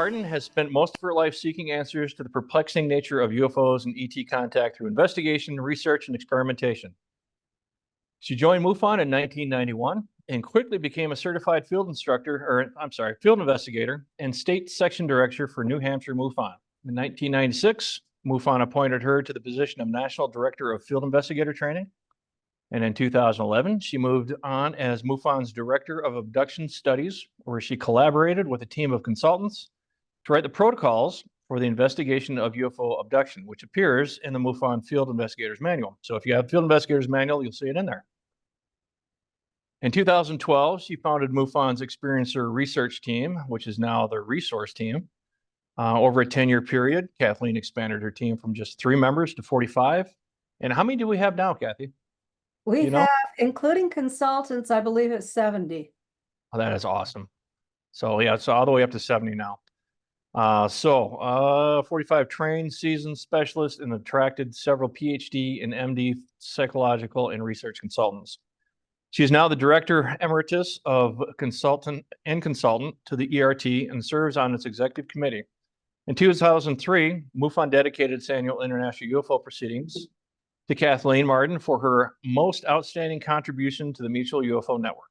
Marden has spent most of her life seeking answers to the perplexing nature of UFOs and ET contact through investigation, research, and experimentation. She joined MUFON in 1991 and quickly became a certified field investigator and state section director for New Hampshire MUFON. In 1996, MUFON appointed her to the position of National Director of Field Investigator Training. And in 2011, she moved on as MUFON's Director of Abduction Studies, where she collaborated with a team of consultants to write the protocols for the investigation of UFO abduction, which appears in the MUFON Field Investigators Manual. So if you have Field Investigators Manual, you'll see it in there. In 2012, she founded MUFON's Experiencer Research Team, which is now the Resource Team. Over a 10-year period, Kathleen expanded her team from just 3 members to 45. And how many do we have now, Kathy? We have, including consultants, I believe it's 70. Oh, that is awesome. So yeah, it's all the way up to 70 now. 45 trained, seasoned specialists and attracted several PhD and MD psychological and research consultants. She is now the Director Emeritus of Consultant to the ERT and serves on its executive committee. In 2003, MUFON dedicated its annual International UFO Proceedings to Kathleen Marden for her most outstanding contribution to the Mutual UFO Network.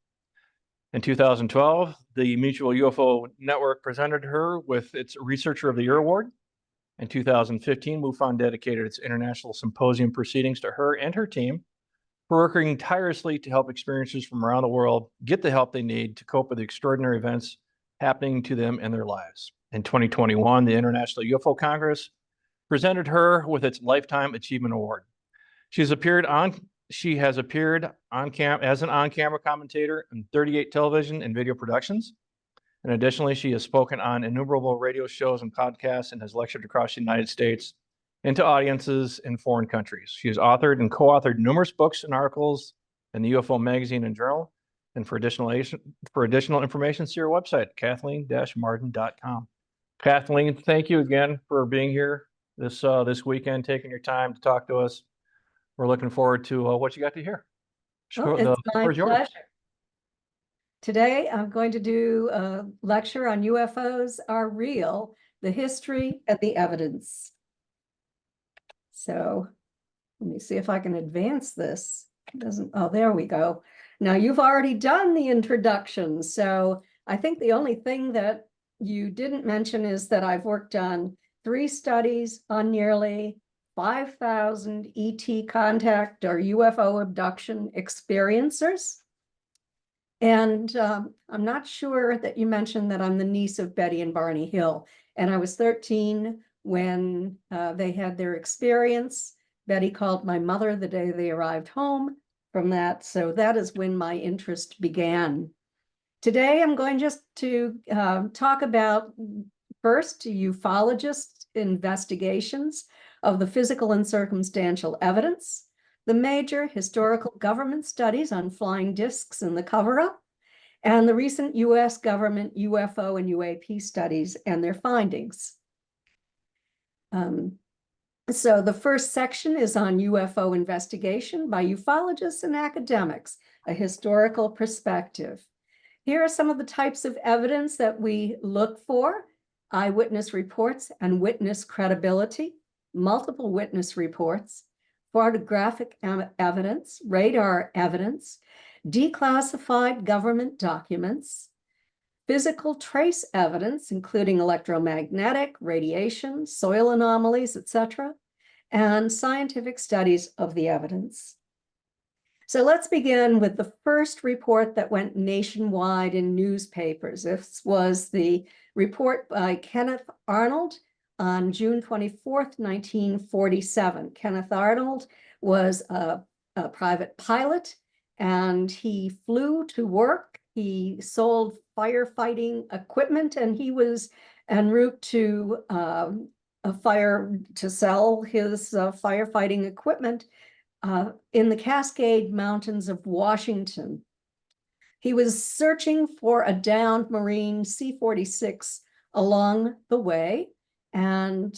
In 2012, the Mutual UFO Network presented her with its Researcher of the Year Award. In 2015, MUFON dedicated its International Symposium Proceedings to her and her team for working tirelessly to help experiencers from around the world get the help they need to cope with the extraordinary events happening to them in their lives. In 2021, the International UFO Congress presented her with its Lifetime Achievement Award. She has appeared as an on-camera commentator in 38 television and video productions. And additionally, she has spoken on innumerable radio shows and podcasts and has lectured across the United States and to audiences in foreign countries. She has authored and co-authored numerous books and articles in the UFO magazine and journal. And for additional information, see our website, kathleen-marden.com. Kathleen, thank you again for being here this weekend, taking your time to talk to us. We're looking forward to what you got to hear. It's my pleasure. Today, I'm going to do a lecture on UFOs Are Real, the history and the evidence. So let me see if I can advance this. It doesn't, oh, there we go. Now you've already done the introduction. So I think the only thing that you didn't mention is that I've worked on 3 studies on nearly 5,000 ET contact or UFO abduction experiencers. And I'm not sure that you mentioned that I'm the niece of Betty and Barney Hill. And I was 13 when they had their experience. Betty called my mother the day they arrived home from that. So that is when my interest began. Today, I'm going just to talk about first ufologist investigations of the physical and circumstantial evidence, the major historical government studies on flying discs and the cover-up, and the recent U.S. government UFO and UAP studies and their findings. So the first section is on UFO investigation by ufologists and academics, a historical perspective. Here are some of the types of evidence that we look for: eyewitness reports and witness credibility, multiple witness reports, photographic evidence, radar evidence, declassified government documents, physical trace evidence, including electromagnetic, radiation, soil anomalies, etc., and scientific studies of the evidence. So let's begin with the first report that went nationwide in newspapers. This was the report by Kenneth Arnold on June 24th, 1947. Kenneth Arnold was a private pilot, and he flew to work. He sold firefighting equipment, and he was en route to sell his firefighting equipment in the Cascade Mountains of Washington. He was searching for a downed Marine C-46 along the way, and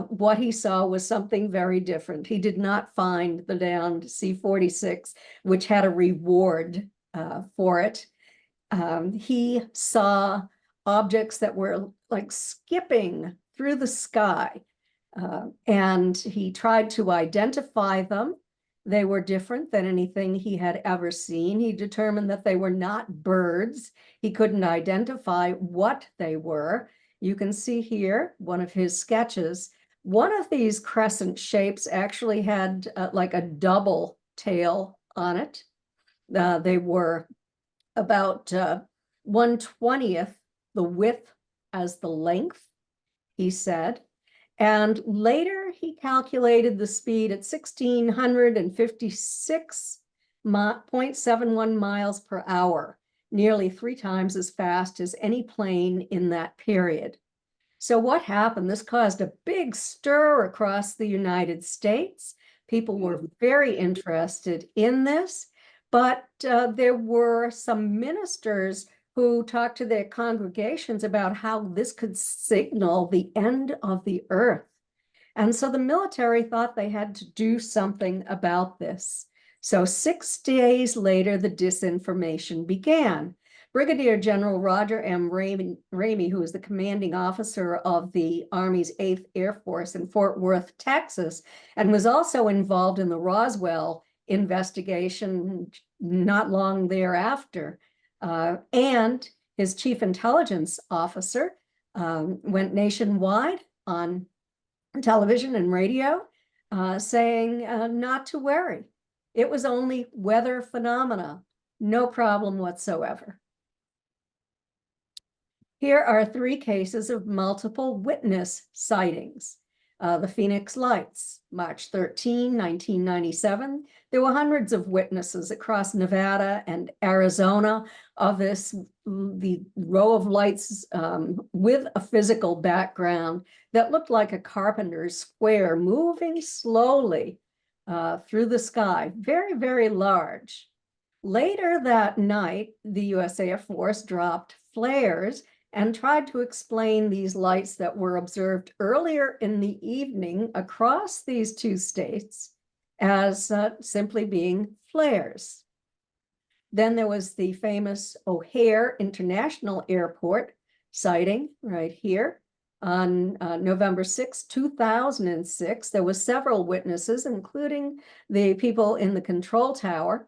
what he saw was something very different. He did not find the downed C-46, which had a reward for it. He saw objects that were like skipping through the sky. And he tried to identify them. They were different than anything he had ever seen. He determined that they were not birds. He couldn't identify what they were. You can see here one of his sketches. One of these crescent shapes actually had like a double tail on it. They were about 1/20th the width as the length, he said. And later he calculated the speed at 1,656.71 miles per hour, nearly 3 times as fast as any plane in that period. So what happened? This caused a big stir across the United States. People were very interested in this, but there were some ministers who talked to their congregations about how this could signal the end of the earth. And so the military thought they had to do something about this. So 6 days later, the disinformation began. Brigadier General Roger M. Ramey, who was the commanding officer of the Army's 8th Air Force in Fort Worth, Texas, and was also involved in the Roswell investigation not long thereafter, and his chief intelligence officer went nationwide on television and radio saying not to worry. It was only weather phenomena, no problem whatsoever. Here are 3 cases of multiple witness sightings. The Phoenix Lights, March 13, 1997. There were hundreds of witnesses across Nevada and Arizona of the row of lights with a physical background that looked like a carpenter's square moving slowly through the sky, very, very large. Later that night, the U.S. Air Force dropped flares and tried to explain these lights that were observed earlier in the evening across these 2 states as simply being flares. Then there was the famous O'Hare International Airport sighting right here on November 6, 2006. There were several witnesses, including the people in the control tower.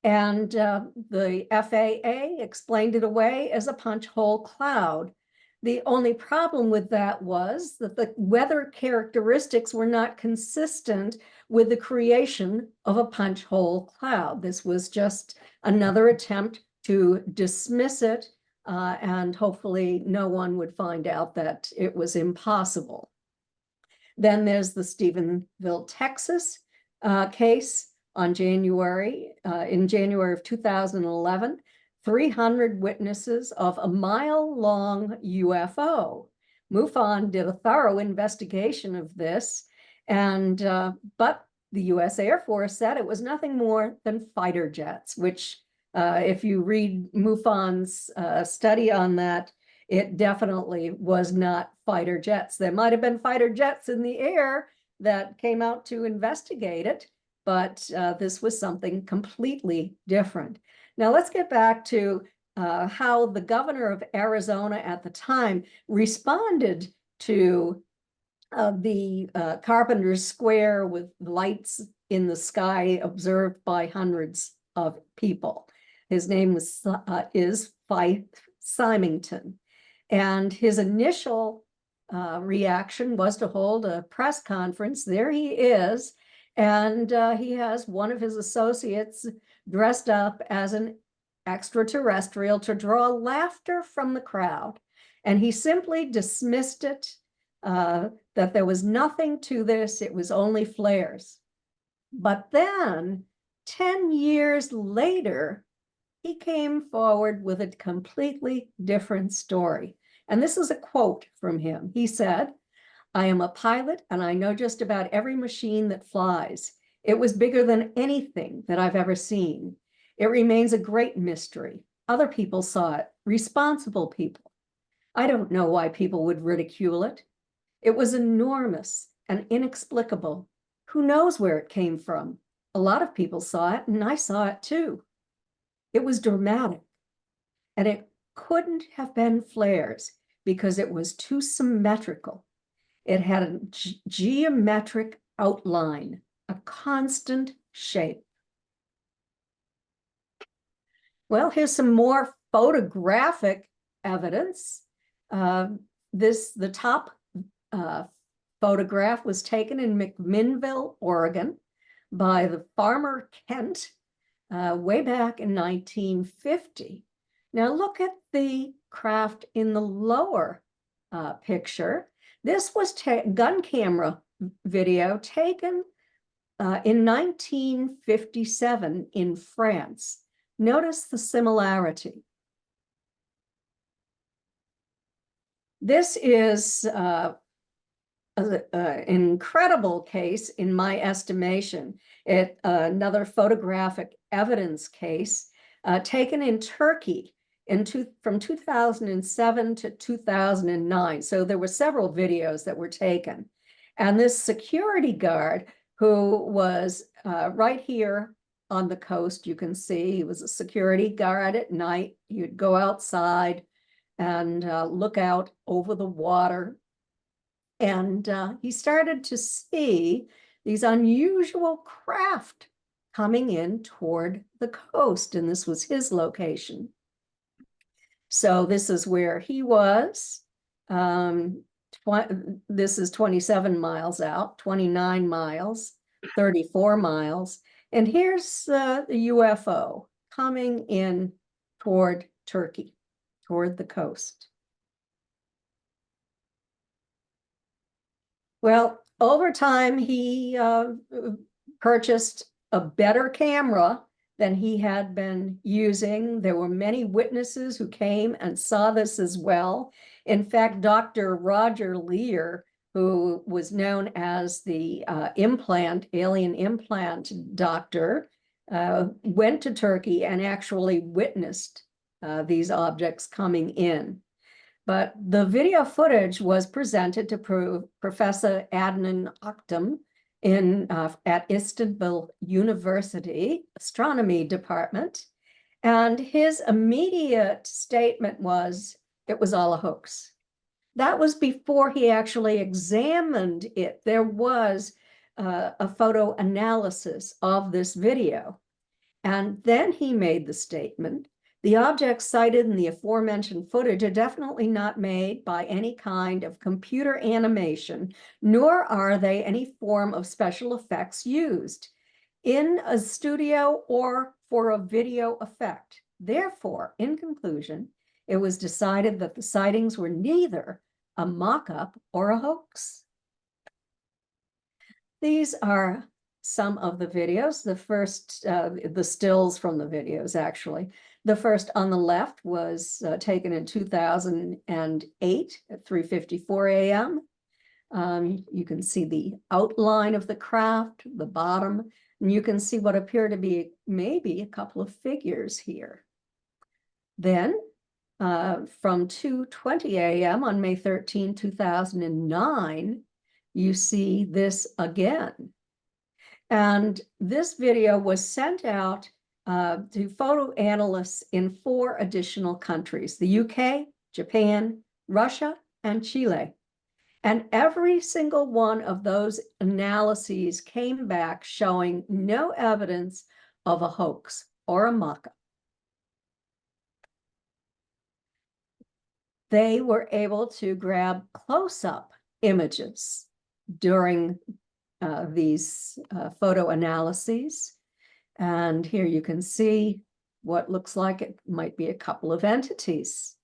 And the FAA explained it away as a punch hole cloud. The only problem with that was that the weather characteristics were not consistent with the creation of a punch hole cloud. This was just another attempt to dismiss it, and hopefully no one would find out that it was impossible. Then there's the Stephenville, Texas case. In January of 2011, 300 witnesses of a mile-long UFO. MUFON did a thorough investigation of this, and but the U.S. Air Force said it was nothing more than fighter jets, which if you read MUFON's study on that, it definitely was not fighter jets. There might have been fighter jets in the air that came out to investigate it, but this was something completely different. Now let's get back to how the governor of Arizona at the time responded to the Carpenter's Square with lights in the sky observed by hundreds of people. His name is Symington, and his initial reaction was to hold a press conference. There he is. And he has one of his associates dressed up as an extraterrestrial to draw laughter from the crowd. And he simply dismissed it, that there was nothing to this, it was only flares. But then 10 years later, he came forward with a completely different story. And this is a quote from him. He said, "I am a pilot and I know just about every machine that flies. It was bigger than anything that I've ever seen. It remains a great mystery. Other people saw it, responsible people. I don't know why people would ridicule it. It was enormous and inexplicable. Who knows where it came from? A lot of people saw it and I saw it too. It was dramatic and it couldn't have been flares because it was too symmetrical. It had a geometric outline, a constant shape. Well, here's some more photographic evidence. The top photograph was taken in McMinnville, Oregon, by the farmer Kent way back in 1950. Now look at the craft in the lower picture. This was gun camera video taken in 1957 in France. Notice the similarity. This is an incredible case in my estimation. Another photographic evidence case taken in Turkey from 2007 to 2009. So there were several videos that were taken. And this security guard who was right here on the coast, you can see he was a security guard at night. You'd go outside and look out over the water. And he started to see these unusual craft coming in toward the coast. And this was his location. So this is where he was. This is 27 miles out, 29 miles, 34 miles. And here's the UFO coming in toward Turkey, toward the coast. Well, over time, he purchased a better camera than he had been using. There were many witnesses who came and saw this as well. In fact, Dr. Roger Lear, who was known as the alien implant doctor, went to Turkey and actually witnessed these objects coming in. But the video footage was presented to Professor Adnan Aktem at Istanbul University Astronomy Department. And his immediate statement was, it was all a hoax. That was before he actually examined it. There was a photo analysis of this video. And then he made the statement, the objects cited in the aforementioned footage are definitely not made by any kind of computer animation, nor are they any form of special effects used in a studio or for a video effect. Therefore, in conclusion, it was decided that the sightings were neither a mock-up or a hoax. These are some of the videos. The first, the stills from the videos, actually. The first on the left was taken in 2008 at 3:54 a.m. You can see the outline of the craft, the bottom, and you can see what appear to be maybe a couple of figures here. Then from 2:20 a.m. on May 13, 2009, you see this again. And this video was sent out to photo analysts in 4 additional countries, the UK, Japan, Russia, and Chile. And every single one of those analyses came back showing no evidence of a hoax or a mock-up. They were able to grab close-up images during these photo analyses. And here you can see what looks like it might be a couple of entities.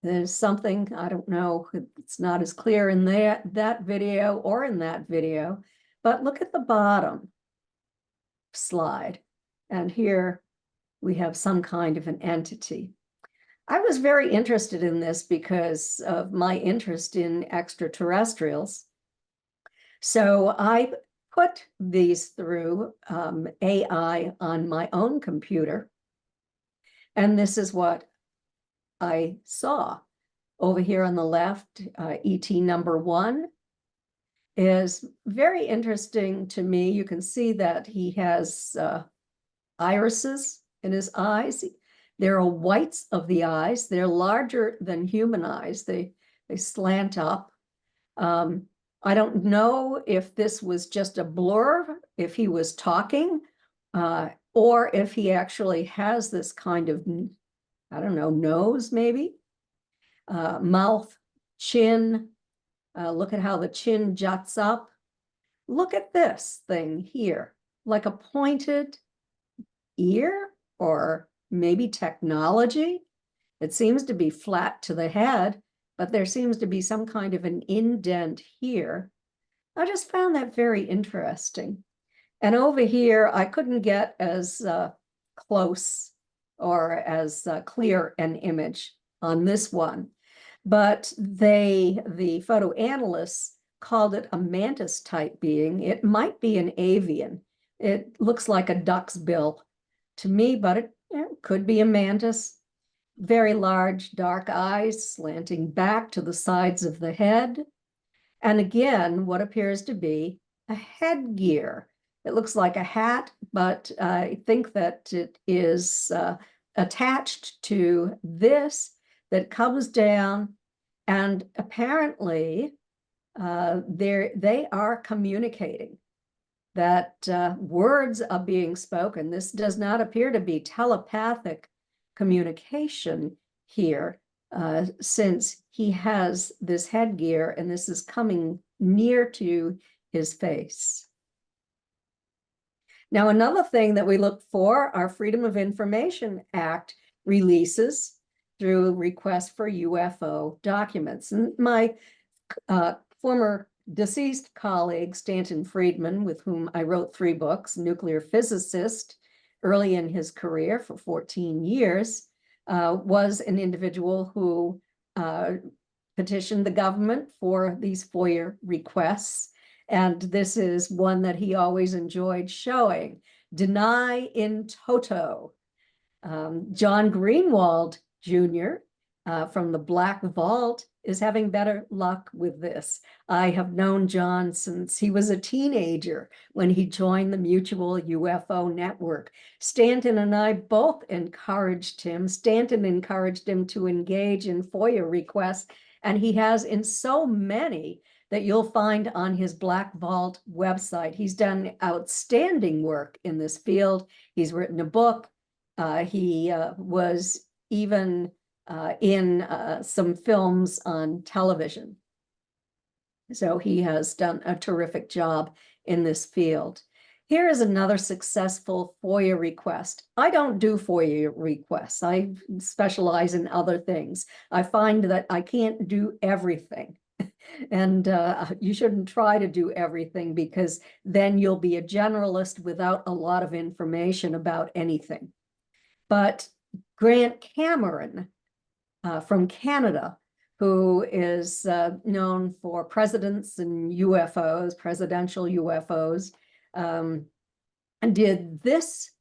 There's something, I don't know, it's not as clear in that video or in that video, but look at the bottom slide. And here we have some kind of an entity. I was very interested in this because of my interest in extraterrestrials. So I put these through AI on my own computer. And this is what I saw. Over here on the left, ET number 1 is very interesting to me. You can see that he has irises in his eyes. There are whites of the eyes. They're larger than human eyes. They slant up. I don't know if this was just a blur, if he was talking, or if he actually has this kind of, I don't know, nose maybe, mouth, chin. Look at how the chin juts up. Look at this thing here, like a pointed ear or maybe technology. It seems to be flat to the head, but there seems to be some kind of an indent here. I just found that very interesting. And over here, I couldn't get as close or as clear an image on this one. But the photo analysts called it a mantis type being. It might be an avian. It looks like a duck's bill to me, but it could be a mantis. Very large, dark eyes slanting back to the sides of the head. And again, what appears to be a headgear. It looks like a hat, but I think that it is attached to this that comes down, and apparently they are communicating, that words are being spoken. This does not appear to be telepathic communication here, since he has this headgear and this is coming near to his face. Now, another thing that we look for are Freedom of Information Act releases through requests for UFO documents. And my former deceased colleague, Stanton Friedman, with whom I wrote 3 books, nuclear physicist, early in his career for 14 years, was an individual who petitioned the government for these FOIA requests. And this is one that he always enjoyed showing. Deny in toto. John Greenwald Jr. From the Black Vault is having better luck with this. I have known John since he was a teenager when he joined the Mutual UFO Network. Stanton and I both encouraged him. Stanton encouraged him to engage in FOIA requests, and he has in so many that you'll find on his Black Vault website. He's done outstanding work in this field. He's written a book. He was even in some films on television. So he has done a terrific job in this field. Here is another successful FOIA request. I don't do FOIA requests. I specialize in other things. I find that I can't do everything. And you shouldn't try to do everything, because then you'll be a generalist without a lot of information about anything. But Grant Cameron from Canada, who is known for presidents and UFOs, presidential UFOs, did this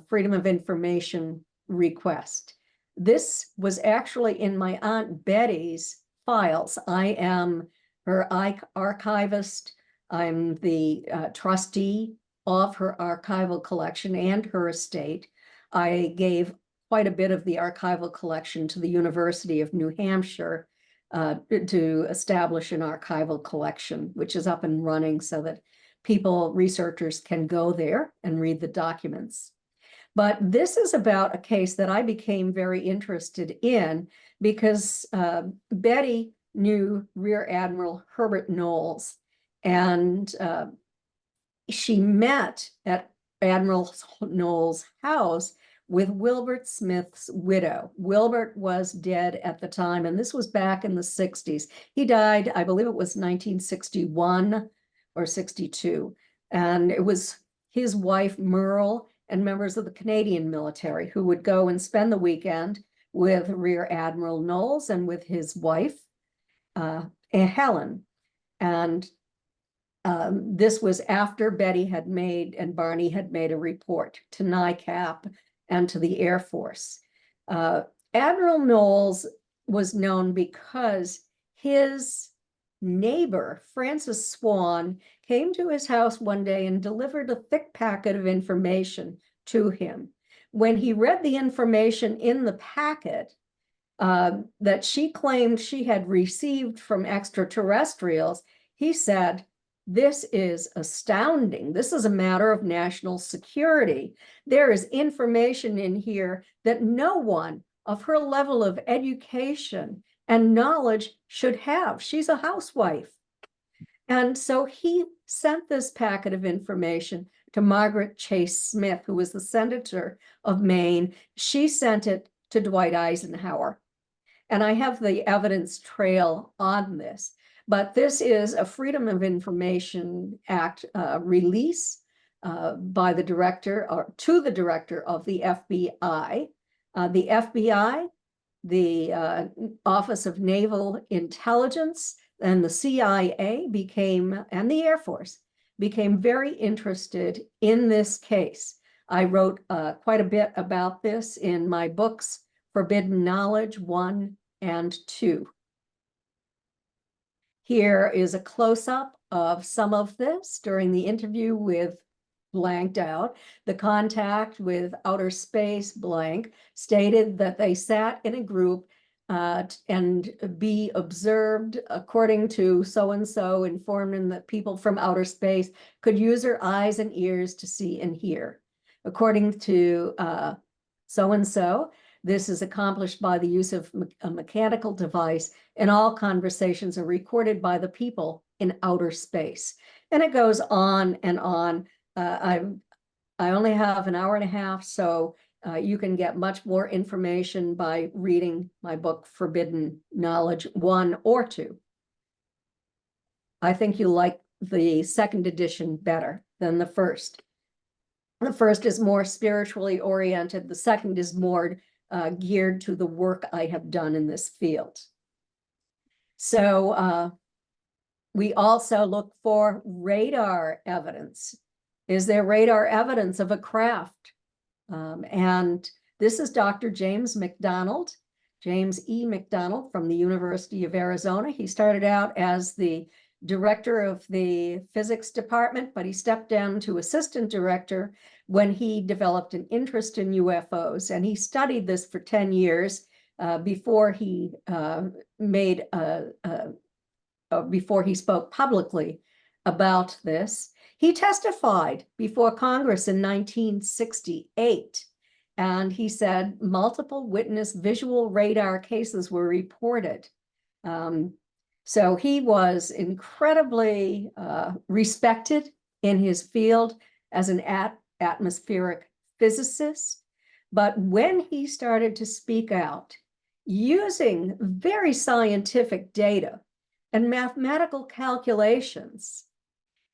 Freedom of Information request. This was actually in my Aunt Betty's files. I am her archivist. I'm the trustee of her archival collection and her estate. I gave quite a bit of the archival collection to the University of New Hampshire to establish an archival collection, which is up and running so that people, researchers, can go there and read the documents. But this is about a case that I became very interested in because Betty knew Rear Admiral Herbert Knowles, and she met at Admiral Knowles' house with Wilbert Smith's widow. Wilbert was dead at the time, and this was back in the 60s. He died, I believe it was 1961 or 62. And it was his wife, Merle, and members of the Canadian military who would go and spend the weekend with Rear Admiral Knowles and with his wife, Helen. And this was after Betty had made and Barney had made a report to NICAP and to the Air Force. Admiral Knowles was known because his neighbor, Francis Swan, came to his house one day and delivered a thick packet of information to him. when he read the information in the packet that she claimed she had received from extraterrestrials, he said, "This is astounding. This is a matter of national security. There is information in here that no one of her level of education and knowledge should have. She's a housewife." And so he sent this packet of information to Margaret Chase Smith, who was the senator of Maine. She sent it to Dwight Eisenhower. And I have the evidence trail on this, but this is a Freedom of Information Act release by the director, or to the director of the FBI. The FBI, the Office of Naval Intelligence, and the CIA and the Air Force became very interested in this case. I wrote quite a bit about this in my books, Forbidden Knowledge 1 and 2. Here is a close-up of some of this during the interview with blanked out. The contact with outer space blank stated that they sat in a group and be observed according to so-and-so, informed them that people from outer space could use their eyes and ears to see and hear. According to so-and-so, this is accomplished by the use of a mechanical device, and all conversations are recorded by the people in outer space. And it goes on and on. I only have an hour and a half, so you can get much more information by reading my book, Forbidden Knowledge 1 or 2. I think you like the second edition better than the first. The first is more spiritually oriented. The second is more geared to the work I have done in this field. So we also look for radar evidence. Is there radar evidence of a craft? And this is Dr. James McDonald, James E. McDonald from the University of Arizona. He started out as the director of the physics department, but he stepped down to assistant director when he developed an interest in UFOs. And he studied this for 10 years before he before he spoke publicly about this. He testified before Congress in 1968, and he said multiple witness visual radar cases were reported. So he was incredibly respected in his field as an atmospheric physicist. But when he started to speak out using very scientific data and mathematical calculations,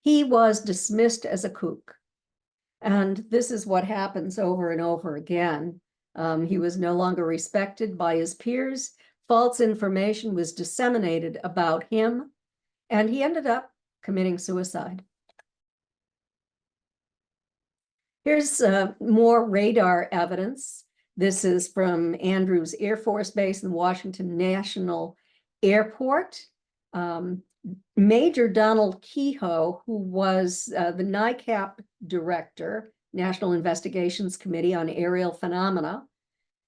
he was dismissed as a kook. And this is what happens over and over again. He was no longer respected by his peers. False information was disseminated about him, and he ended up committing suicide. Here's more radar evidence. This is from Andrews Air Force Base and Washington National Airport. Major Donald Kehoe, who was the NICAP director, National Investigations Committee on Aerial Phenomena,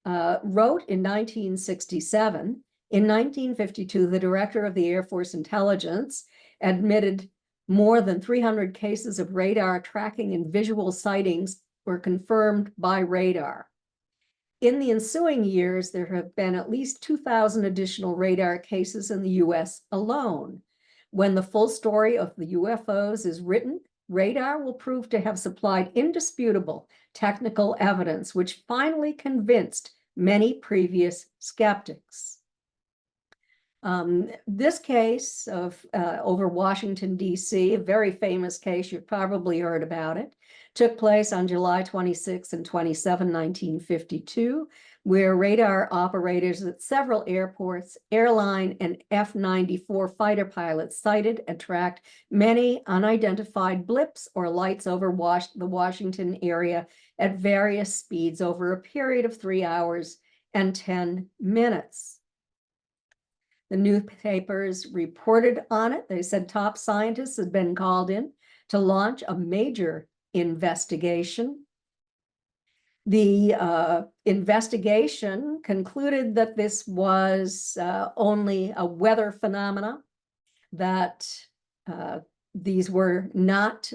wrote in 1967. In 1952, the director of the Air Force Intelligence admitted more than 300 cases of radar tracking and visual sightings were confirmed by radar. In the ensuing years, there have been at least 2,000 additional radar cases in the US alone. When the full story of the UFOs is written, radar will prove to have supplied indisputable technical evidence, which finally convinced many previous skeptics. This case of over Washington, D.C., a very famous case, you've probably heard about it, took place on July 26 and 27, 1952, where radar operators at several airports, airline and F-94 fighter pilots sighted and tracked many unidentified blips or lights over the Washington area at various speeds over a period of 3 hours and 10 minutes. The newspapers reported on it. They said top scientists had been called in to launch a major investigation. The investigation concluded that this was only a weather phenomena, that these were not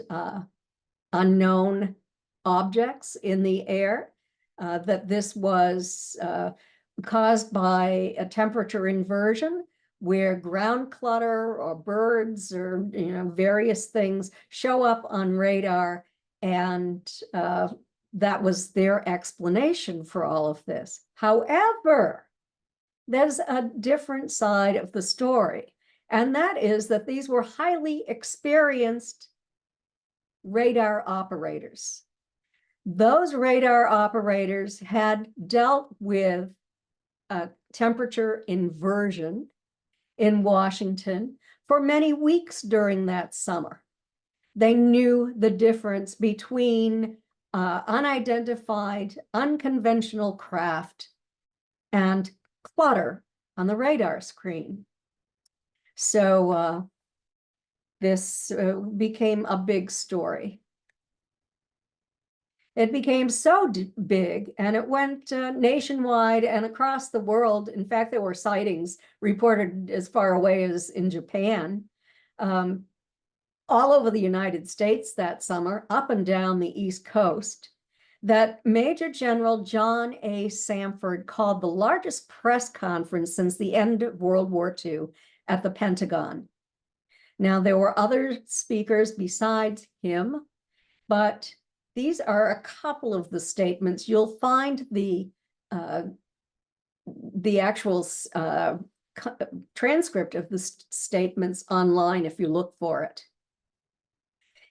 unknown objects in the air, that this was caused by a temperature inversion where ground clutter or birds or various things show up on radar, and that was their explanation for all of this. However, there's a different side of the story, and that is that these were highly experienced radar operators. Those radar operators had dealt with temperature inversion in Washington for many weeks during that summer. They knew the difference between unidentified, unconventional craft and clutter on the radar screen. So this became a big story. It became so big, and it went nationwide and across the world. In fact, there were sightings reported as far away as in Japan, all over the United States that summer, up and down the East Coast, that Major General John A. Samford called the largest press conference since the end of World War II at the Pentagon. Now, there were other speakers besides him, but these are a couple of the statements. You'll find the actual transcript of the statements online if you look for it.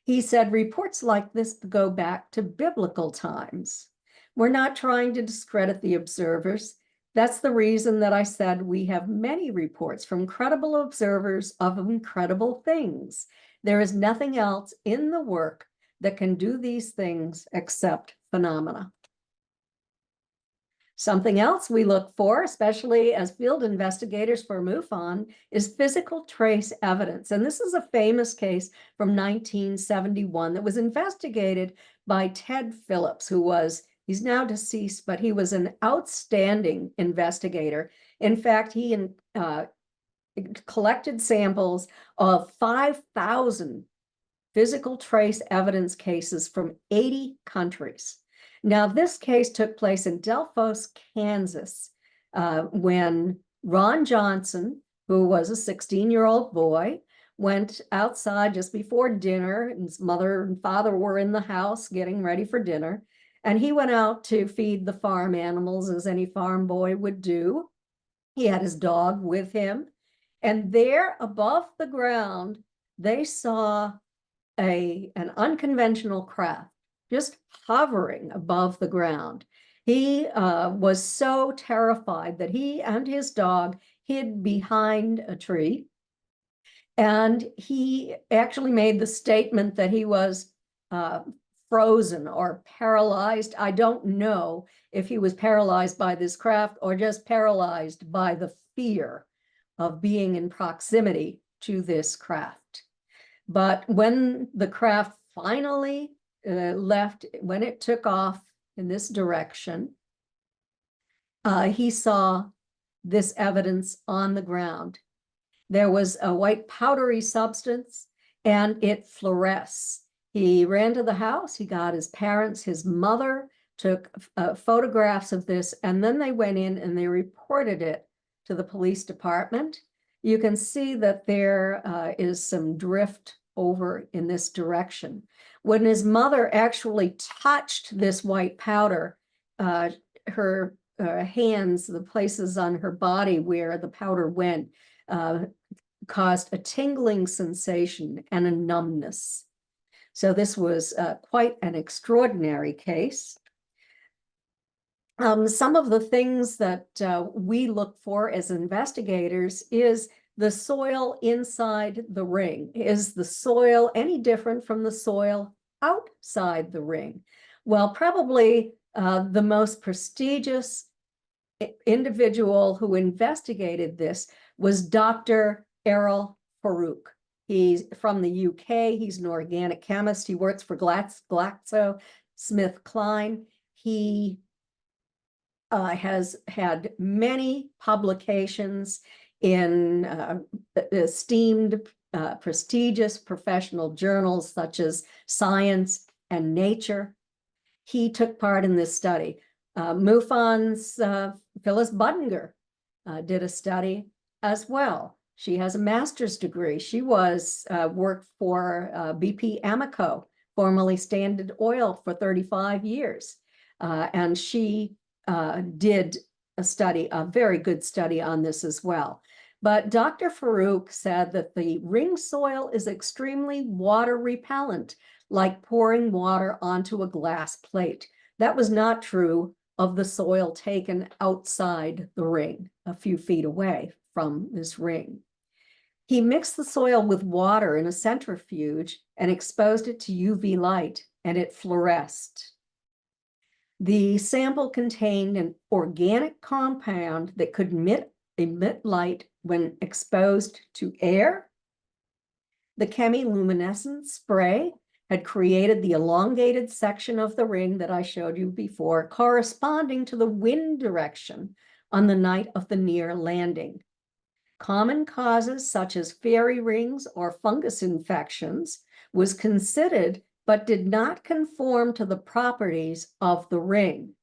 He said, reports like this go back to biblical times. We're not trying to discredit the observers. That's the reason that I said we have many reports from credible observers of incredible things. There is nothing else in the work that can do these things except phenomena. Something else we look for, especially as field investigators for MUFON, is physical trace evidence. And this is a famous case from 1971 that was investigated by Ted Phillips, he's now deceased, but he was an outstanding investigator. In fact, he collected samples of 5,000 physical trace evidence cases from 80 countries. Now, this case took place in Delphos, Kansas, when Ron Johnson, who was a 16-year-old boy, went outside just before dinner, and his mother and father were in the house getting ready for dinner, and he went out to feed the farm animals as any farm boy would do. He had his dog with him, and there above the ground, they saw an unconventional craft just hovering above the ground. He was so terrified that he and his dog hid behind a tree. And he actually made the statement that he was frozen or paralyzed. I don't know if he was paralyzed by this craft or just paralyzed by the fear of being in proximity to this craft. But when the craft finally left, when it took off in this direction, he saw this evidence on the ground. There was a white powdery substance and it fluoresced. He ran to the house, he got his parents, his mother took photographs of this, and then they went in and they reported it to the police department. You can see that there is some drift over in this direction. When his mother actually touched this white powder, her hands, the places on her body where the powder went, caused a tingling sensation and a numbness. So this was quite an extraordinary case. Some of the things that we look for as investigators is the soil inside the ring. Is the soil any different from the soil outside the ring? Well, probably the most prestigious individual who investigated this was Dr. Errol Farouk. He's from the UK. He's an organic chemist. He works for GlaxoSmithKline. he has had many publications in esteemed, prestigious professional journals such as Science and Nature. He took part in this study. MUFON's Phyllis Budinger did a study as well. She has a master's degree. She was worked for BP Amoco, formerly Standard Oil, for 35 years. And she did a study, a very good study on this as well. But Dr. Farouk said that the ring soil is extremely water repellent, like pouring water onto a glass plate. That was not true of the soil taken outside the ring, a few feet away from this ring. He mixed the soil with water in a centrifuge and exposed it to UV light, and it fluoresced. The sample contained an organic compound that could emit light when exposed to air. The chemiluminescent spray had created the elongated section of the ring that I showed you before, corresponding to the wind direction on the night of the near landing. Common causes such as fairy rings or fungus infections was considered, but did not conform to the properties of the ring.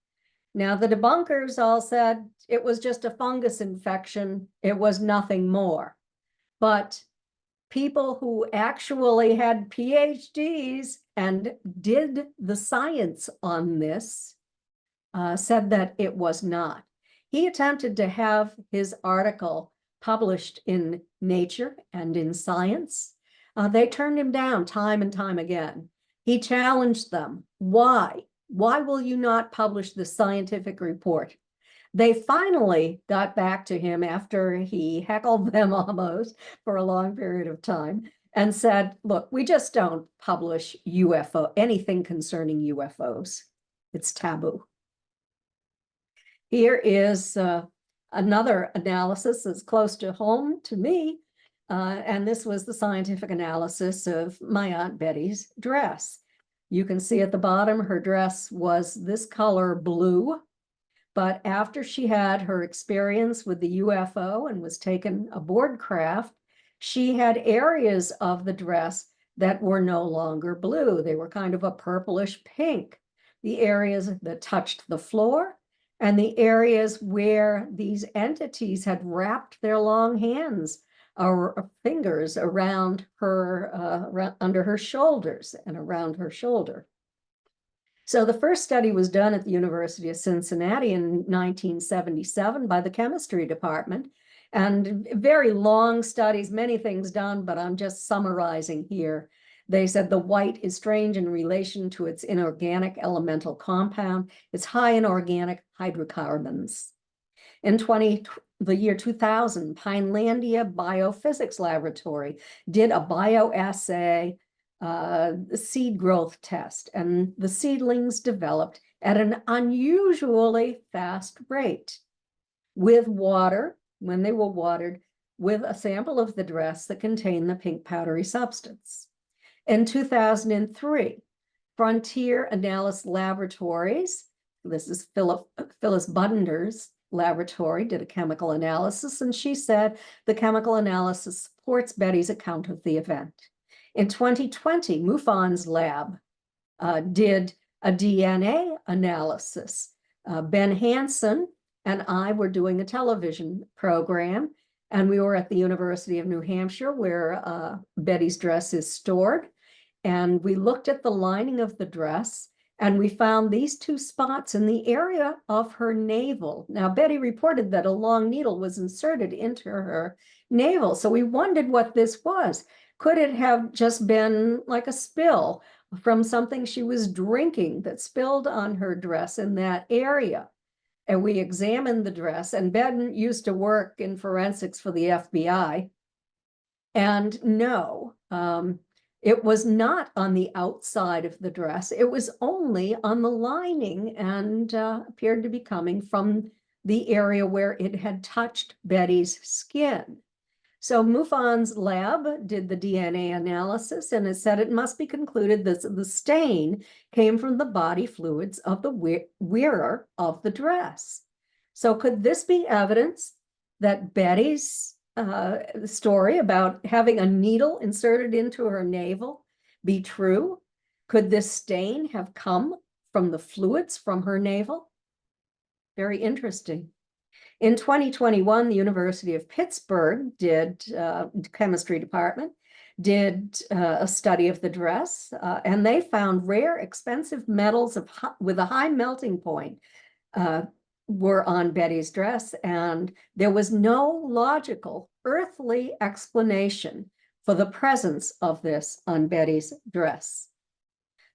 Now, the debunkers all said it was just a fungus infection, it was nothing more. But people who actually had PhDs and did the science on this said that it was not. He attempted to have his article published in Nature and in Science. They turned him down time and time again. He challenged them. Why? Why will you not publish the scientific report? They finally got back to him after he heckled them almost for a long period of time and said, look, we just don't publish anything concerning UFOs. It's taboo. Here is another analysis that's close to home to me. And this was the scientific analysis of my Aunt Betty's dress. You can see at the bottom, her dress was this color blue. But after she had her experience with the UFO and was taken aboard craft, she had areas of the dress that were no longer blue. They were kind of a purplish pink. The areas that touched the floor and the areas where these entities had wrapped their long hands or fingers around her, under her shoulders and around her shoulder. So the first study was done at the University of Cincinnati in 1977 by the chemistry department, and very long studies, many things done, but I'm just summarizing here. They said the white is strange in relation to its inorganic elemental compound. It's high in organic hydrocarbons. In the year 2000, Pinelandia Biophysics Laboratory did a bioassay seed growth test, and the seedlings developed at an unusually fast rate with water, when they were watered, with a sample of the dress that contained the pink powdery substance. In 2003, Frontier Analysis Laboratories, this is Phyllis Budinger's laboratory, did a chemical analysis, and she said the chemical analysis supports Betty's account of the event. In 2020, MUFON's lab did a DNA analysis. Ben Hansen and I were doing a television program, and we were at the University of New Hampshire where Betty's dress is stored. And we looked at the lining of the dress, and we found these two spots in the area of her navel. Now, Betty reported that a long needle was inserted into her navel. So we wondered what this was. Could it have just been like a spill from something she was drinking that spilled on her dress in that area? And we examined the dress, and Ben used to work in forensics for the FBI. And no, it was not on the outside of the dress. It was only on the lining and appeared to be coming from the area where it had touched Betty's skin. So MUFON's lab did the DNA analysis, and it said it must be concluded that the stain came from the body fluids of the wearer of the dress. So could this be evidence that Betty's story about having a needle inserted into her navel be true? Could this stain have come from the fluids from her navel? Very interesting. In 2021, the University of Pittsburgh chemistry department did a study of the dress, and they found rare, expensive metals with a high melting point were on Betty's dress, and there was no logical earthly explanation for the presence of this on Betty's dress.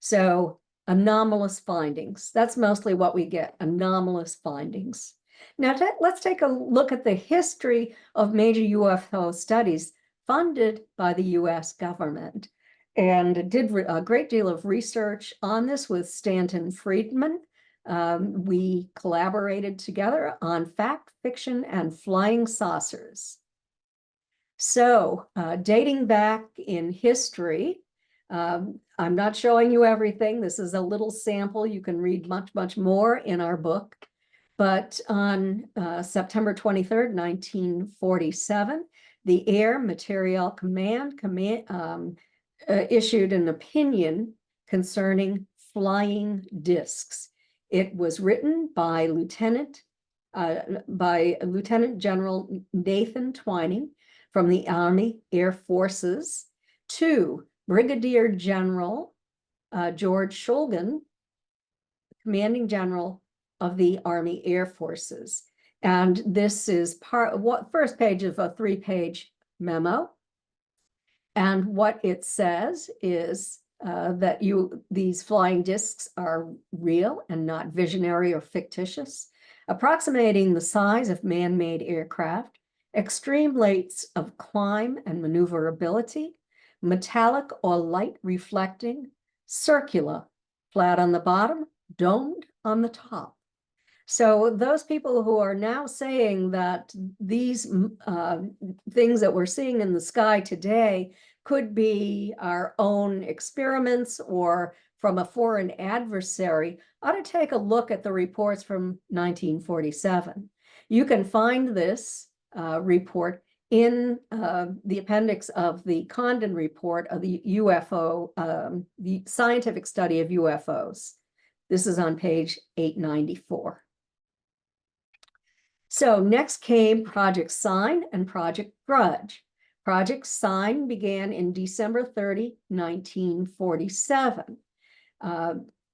So anomalous findings. That's mostly what we get, anomalous findings. Now, let's take a look at the history of major UFO studies funded by the US government, and did a great deal of research on this with Stanton Friedman. We collaborated together on fact, fiction, and flying saucers. So dating back in history, I'm not showing you everything. This is a little sample. You can read much, much more in our book. But on September 23rd, 1947, the Air Materiel Command issued an opinion concerning flying discs. It was written by Lieutenant General Nathan Twining from the Army Air Forces to Brigadier General George Shulgin, Commanding General of the Army Air Forces. And this is first page of a 3-page memo. And what it says is that these flying discs are real and not visionary or fictitious, approximating the size of man-made aircraft, extreme rates of climb and maneuverability, metallic or light reflecting, circular, flat on the bottom, domed on the top. So those people who are now saying that these things that we're seeing in the sky today could be our own experiments or from a foreign adversary ought to take a look at the reports from 1947. You can find this report in the appendix of the Condon report of the UFO, the scientific study of UFOs. This is on page 894. So next came Project Sign and Project Grudge. Project Sign began in December 30, 1947.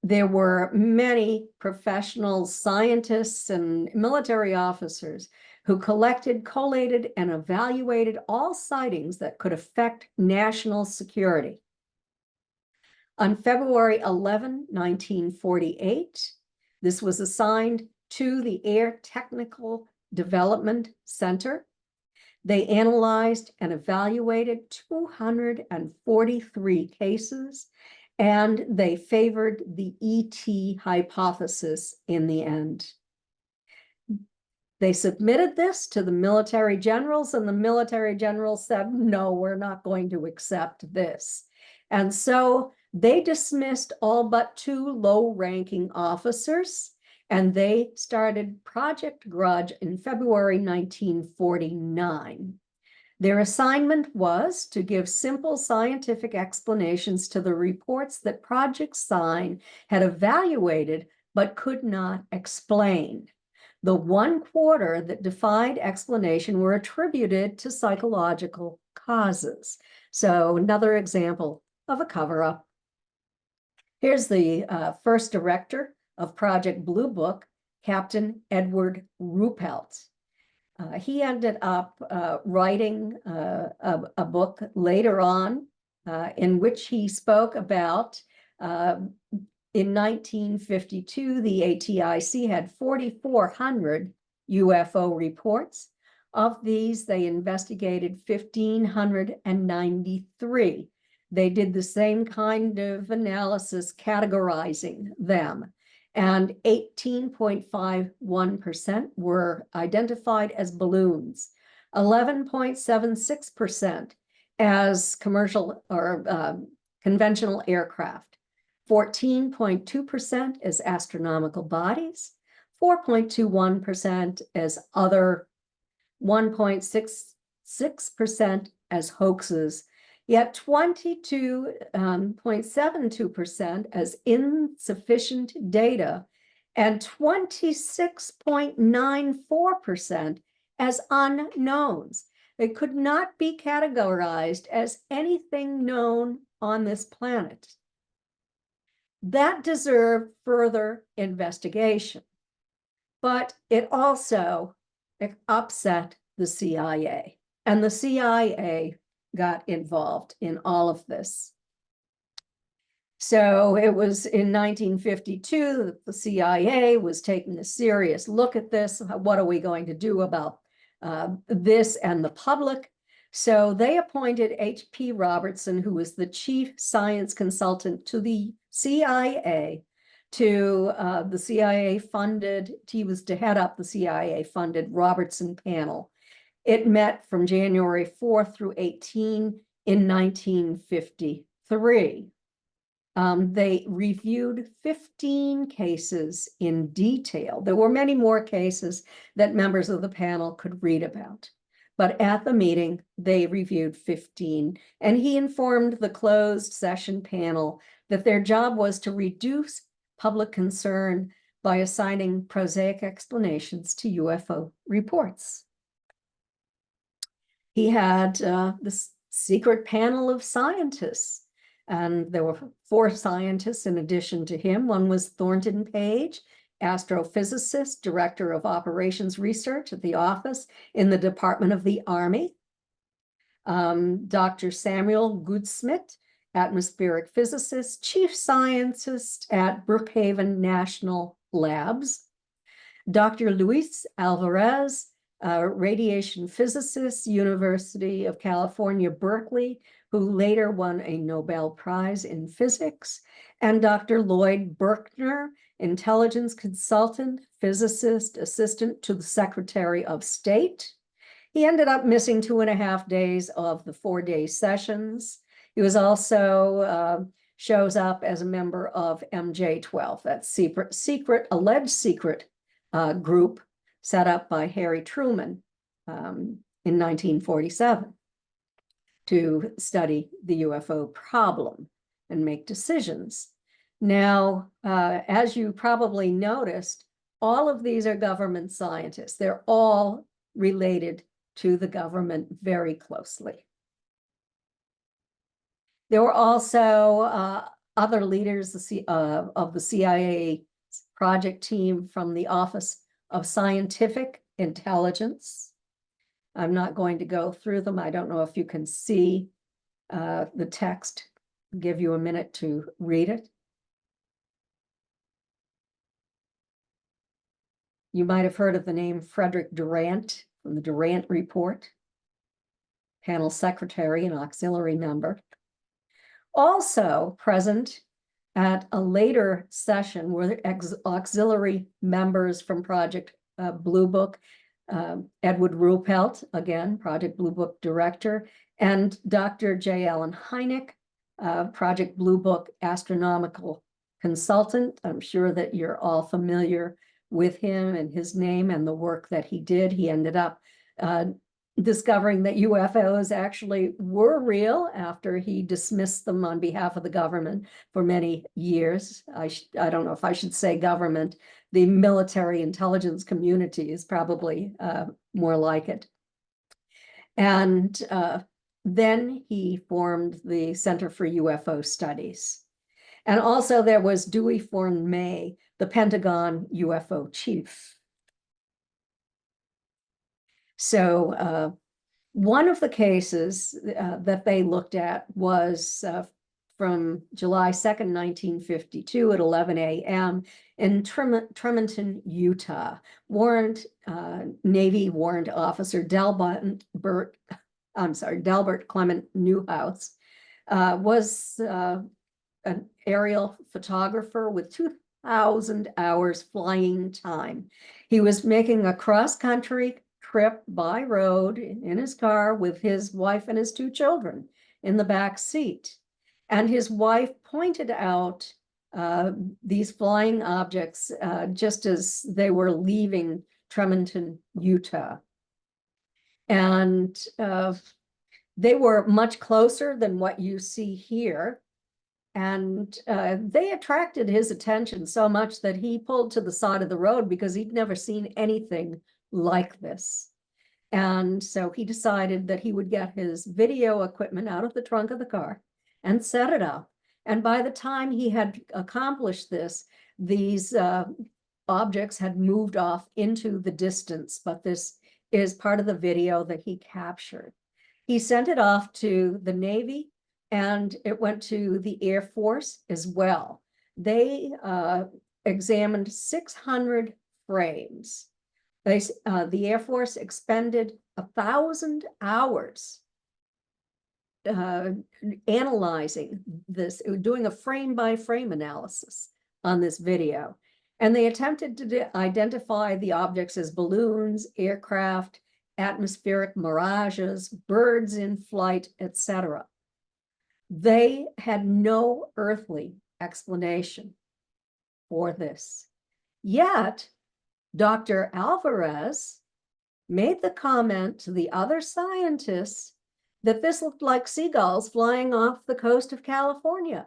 There were many professional scientists and military officers who collected, collated, and evaluated all sightings that could affect national security. On February 11, 1948, this was assigned to the Air Technical Development Center. They analyzed and evaluated 243 cases, and they favored the ET hypothesis in the end. They submitted this to the military generals, and the military generals said, no, we're not going to accept this. And so they dismissed all but 2 low-ranking officers, and they started Project Grudge in February 1949. Their assignment was to give simple scientific explanations to the reports that Project Sign had evaluated but could not explain. The 1/4 that defied explanation were attributed to psychological causes. So another example of a cover-up. Here's the first director of Project Blue Book, Captain Edward Ruppelt. He ended up writing a book later on in which he spoke about, in 1952, the ATIC had 4,400 UFO reports. Of these, they investigated 1,593. They did the same kind of analysis, categorizing them. And 18.51% were identified as balloons. 11.76% as commercial or conventional aircraft, 14.2% as astronomical bodies, 4.21% as other, 1.66% as hoaxes, yet 22.72% as insufficient data, and 26.94% as unknowns. They could not be categorized as anything known on this planet. That deserved further investigation, but it also upset the CIA, and the CIA got involved in all of this. So it was in 1952 that the CIA was taking a serious look at this. What are we going to do about this and the public? So they appointed H.P. Robertson, who was the chief science consultant to the CIA, the CIA funded, he was to head up the CIA funded Robertson panel. It met from January 4th through 18 in 1953. They reviewed 15 cases in detail. There were many more cases that members of the panel could read about. But at the meeting, they reviewed 15, and he informed the closed session panel that their job was to reduce public concern by assigning prosaic explanations to UFO reports. He had this secret panel of scientists, and there were 4 scientists in addition to him. One was Thornton Page, astrophysicist, director of operations research at the office in the Department of the Army. Dr. Samuel Goodsmith, atmospheric physicist, chief scientist at Brookhaven National Labs. Dr. Luis Alvarez, radiation physicist, University of California, Berkeley, who later won a Nobel Prize in physics, and Dr. Lloyd Berkner, intelligence consultant, physicist, assistant to the Secretary of State. He ended up missing 2.5 days of the 4-day sessions. He was also shows up as a member of MJ-12, that alleged secret group set up by Harry Truman in 1947 to study the UFO problem and make decisions. Now, as you probably noticed, all of these are government scientists. They're all related to the government very closely. There were also other leaders of the CIA project team from the Office of Scientific Intelligence. I'm not going to go through them. I don't know if you can see the text. I'll give you a minute to read it. You might have heard of the name Frederick Durant from the Durant Report, panel secretary and auxiliary member. Also present at a later session were auxiliary members from Project Blue Book, Edward Ruppelt, again, Project Blue Book director, and Dr. J. Allen Hynek, Project Blue Book astronomical consultant. I'm sure that you're all familiar with him and his name and the work that he did. He ended up discovering that UFOs actually were real after he dismissed them on behalf of the government for many years. I don't know if I should say government. The military intelligence community is probably more like it. And then he formed the Center for UFO Studies. And also there was Dewey Forn May, the Pentagon UFO chief. So one of the cases that they looked at was from July 2nd, 1952 at 11 a.m. in Tremonton, Utah. Navy Warrant Officer Delbert Clement Newhouse was an aerial photographer with 2,000 hours flying time. He was making a cross-country trip by road in his car with his wife and his 2 children in the back seat. And his wife pointed out these flying objects just as they were leaving Tremonton, Utah. And they were much closer than what you see here. And they attracted his attention so much that he pulled to the side of the road because he'd never seen anything like this. And so he decided that he would get his video equipment out of the trunk of the car and set it up. And by the time he had accomplished this, these objects had moved off into the distance, but this is part of the video that he captured. He sent it off to the Navy, and it went to the Air Force as well. They examined 600 frames. The Air Force expended 1,000 hours analyzing this, doing a frame-by-frame analysis on this video. And they attempted to identify the objects as balloons, aircraft, atmospheric mirages, birds in flight, etc. They had no earthly explanation for this. Yet, Dr. Alvarez made the comment to the other scientists that this looked like seagulls flying off the coast of California.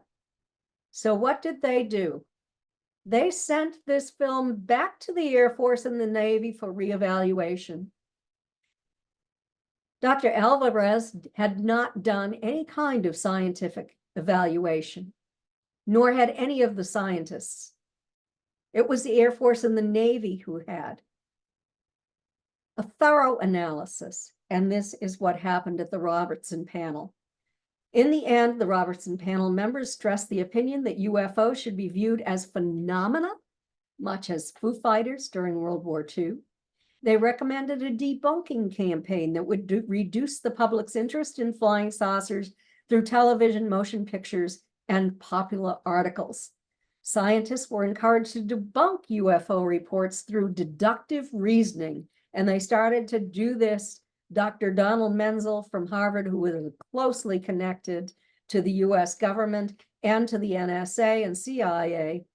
So what did they do? They sent this film back to the Air Force and the Navy for reevaluation. Dr. Alvarez had not done any kind of scientific evaluation, nor had any of the scientists. It was the Air Force and the Navy who had a thorough analysis, and this is what happened at the Robertson panel. In the end, the Robertson panel members stressed the opinion that UFOs should be viewed as phenomena, much as Foo Fighters during World War II. They recommended a debunking campaign that would reduce the public's interest in flying saucers through television, motion pictures, and popular articles. Scientists were encouraged to debunk UFO reports through deductive reasoning, and they started to do this. Dr. Donald Menzel from Harvard, who was closely connected to the US government and to the NSA and CIA,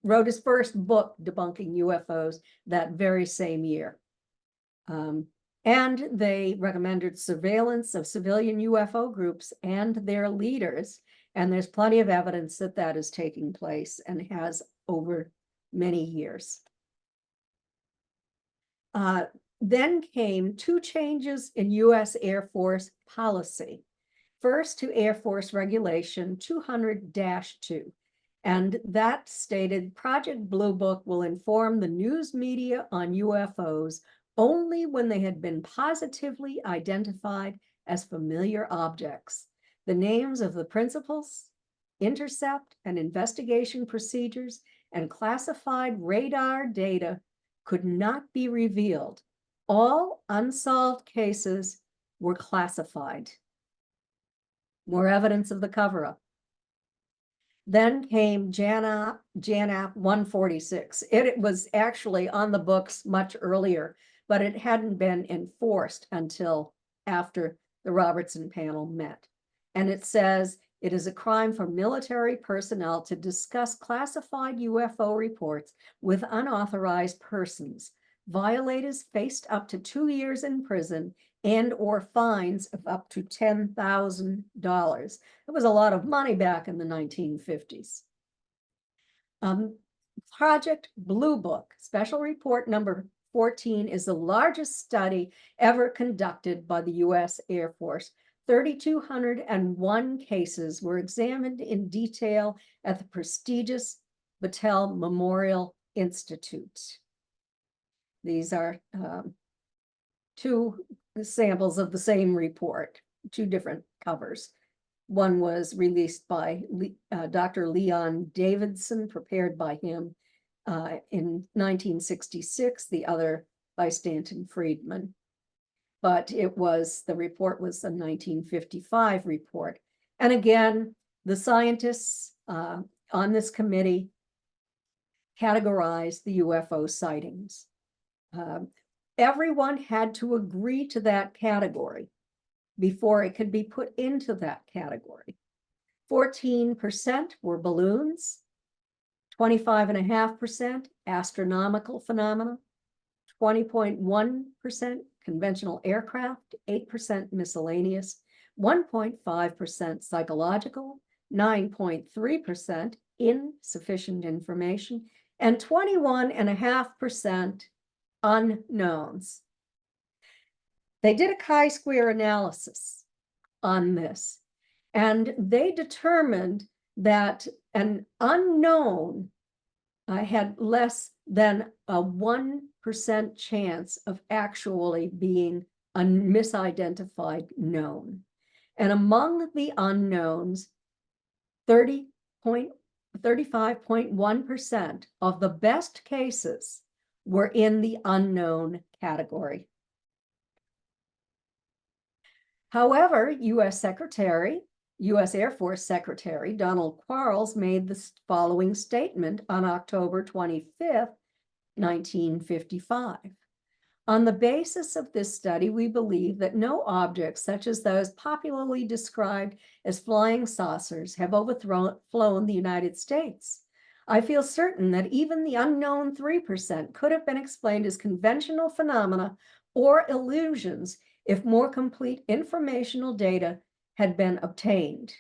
wrote his first book debunking UFOs that very same year. And they recommended surveillance of civilian UFO groups and their leaders. And there's plenty of evidence that that is taking place and has over many years. Then came 2 changes in US Air Force policy. First, to Air Force Regulation 200-2. And that stated Project Blue Book will inform the news media on UFOs only when they had been positively identified as familiar objects. The names of the principals, intercept and investigation procedures, and classified radar data could not be revealed. All unsolved cases were classified. More evidence of the cover-up. Then came JANAP 146. It was actually on the books much earlier, but it hadn't been enforced until after the Robertson panel met. And it says it is a crime for military personnel to discuss classified UFO reports with unauthorized persons. Violators faced up to 2 years in prison and or fines of up to $10,000. It was a lot of money back in the 1950s. Project Blue Book, Special Report number 14, is the largest study ever conducted by the US Air Force. 3,201 cases were examined in detail at the prestigious Battelle Memorial Institute. These are 2 samples of the same report, 2 different covers. One was released by Dr. Leon Davidson, prepared by him in 1966, the other by Stanton Friedman. But the report was a 1955 report. And again, the scientists on this committee categorized the UFO sightings. everyone had to agree to that category before it could be put into that category. 14% were balloons, 25.5% astronomical phenomena, 20.1% conventional aircraft, 8% miscellaneous, 1.5% psychological, 9.3% insufficient information, and 21.5% unknowns. They did a chi-square analysis on this, and they determined that an unknown had less than a 1% chance of actually being a misidentified known. And among the unknowns, 35.1% of the best cases were in the unknown category. However, U.S. Air Force Secretary Donald Quarles made the following statement on October 25th, 1955. On the basis of this study, we believe that no objects such as those popularly described as flying saucers have overflown the United States. I feel certain that even the unknown 3% could have been explained as conventional phenomena or illusions if more complete informational data had been obtained.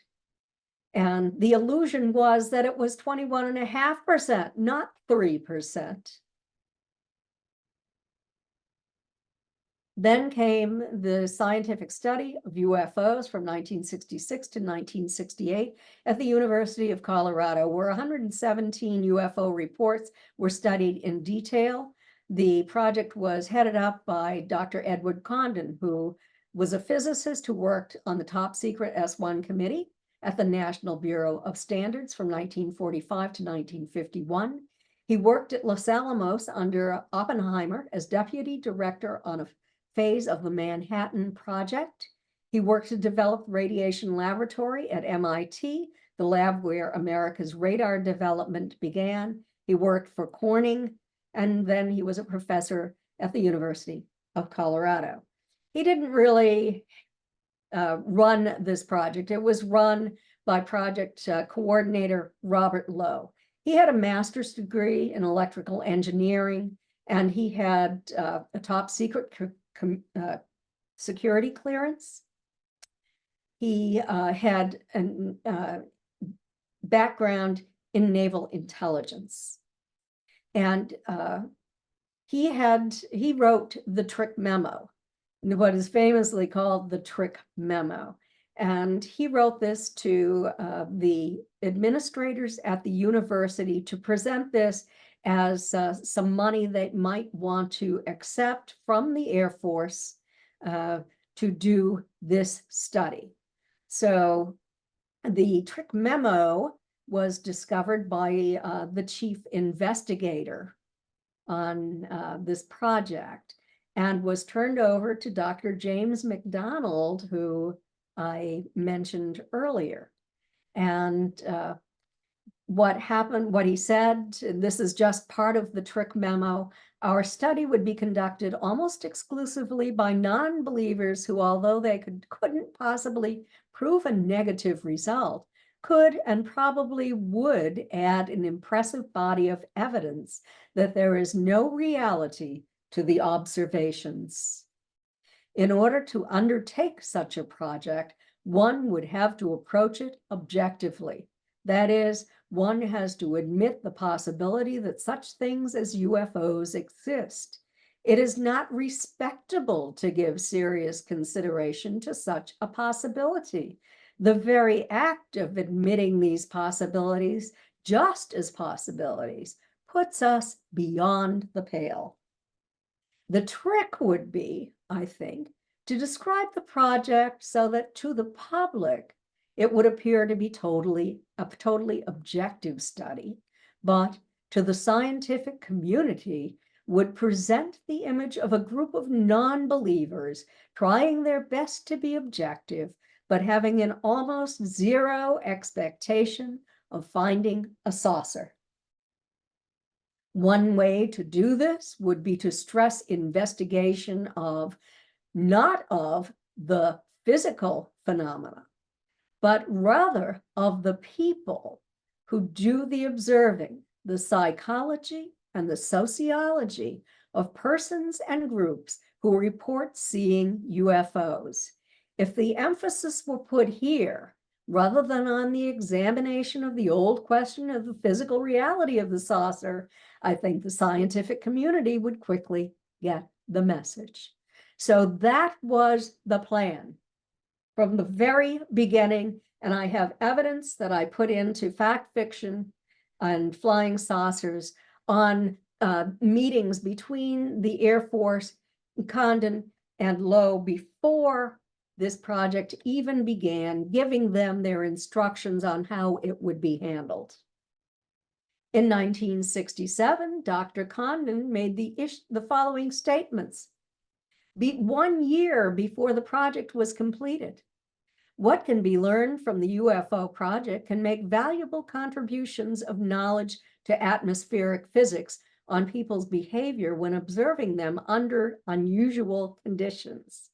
And the illusion was that it was 21.5%, not 3%. Then came the scientific study of UFOs from 1966 to 1968 at the University of Colorado, where 117 UFO reports were studied in detail. The project was headed up by Dr. Edward Condon, who was a physicist who worked on the top secret S1 committee at the National Bureau of Standards from 1945 to 1951. He worked at Los Alamos under Oppenheimer as deputy director on a phase of the Manhattan Project. He worked to develop radiation laboratory at MIT, the lab where America's radar development began. He worked for Corning, and then he was a professor at the University of Colorado. He didn't really run this project. It was run by project coordinator Robert Lowe. He had a master's degree in electrical engineering, and he had a top secret security clearance. He had a background in naval intelligence. And he wrote the Trick Memo, what is famously called the Trick Memo. And he wrote this to the administrators at the university to present this as some money they might want to accept from the Air Force to do this study. So the Trick Memo was discovered by the chief investigator on this project and was turned over to Dr. James McDonald, who I mentioned earlier. And what happened, what he said, this is just part of the Trick Memo. Our study would be conducted almost exclusively by non-believers who, although they couldn't possibly prove a negative result, could and probably would add an impressive body of evidence that there is no reality to the observations. In order to undertake such a project, one would have to approach it objectively. That is, one has to admit the possibility that such things as UFOs exist. It is not respectable to give serious consideration to such a possibility. The very act of admitting these possibilities, just as possibilities, puts us beyond the pale. The trick would be, I think, to describe the project so that to the public, it would appear to be a totally objective study, but to the scientific community would present the image of a group of non-believers trying their best to be objective, but having an almost zero expectation of finding a saucer. One way to do this would be to stress investigation of not of the physical phenomena, but rather of the people who do the observing, the psychology and the sociology of persons and groups who report seeing UFOs. If the emphasis were put here, rather than on the examination of the old question of the physical reality of the saucer, I think the scientific community would quickly get the message. So that was the plan from the very beginning, and I have evidence that I put into fact fiction and flying saucers on meetings between the Air Force, Condon, and Lowe before this project even began, giving them their instructions on how it would be handled. In 1967, Dr. Condon made the following statements. 1 year before the project was completed. What can be learned from the UFO project can make valuable contributions of knowledge to atmospheric physics on people's behavior when observing them under unusual conditions.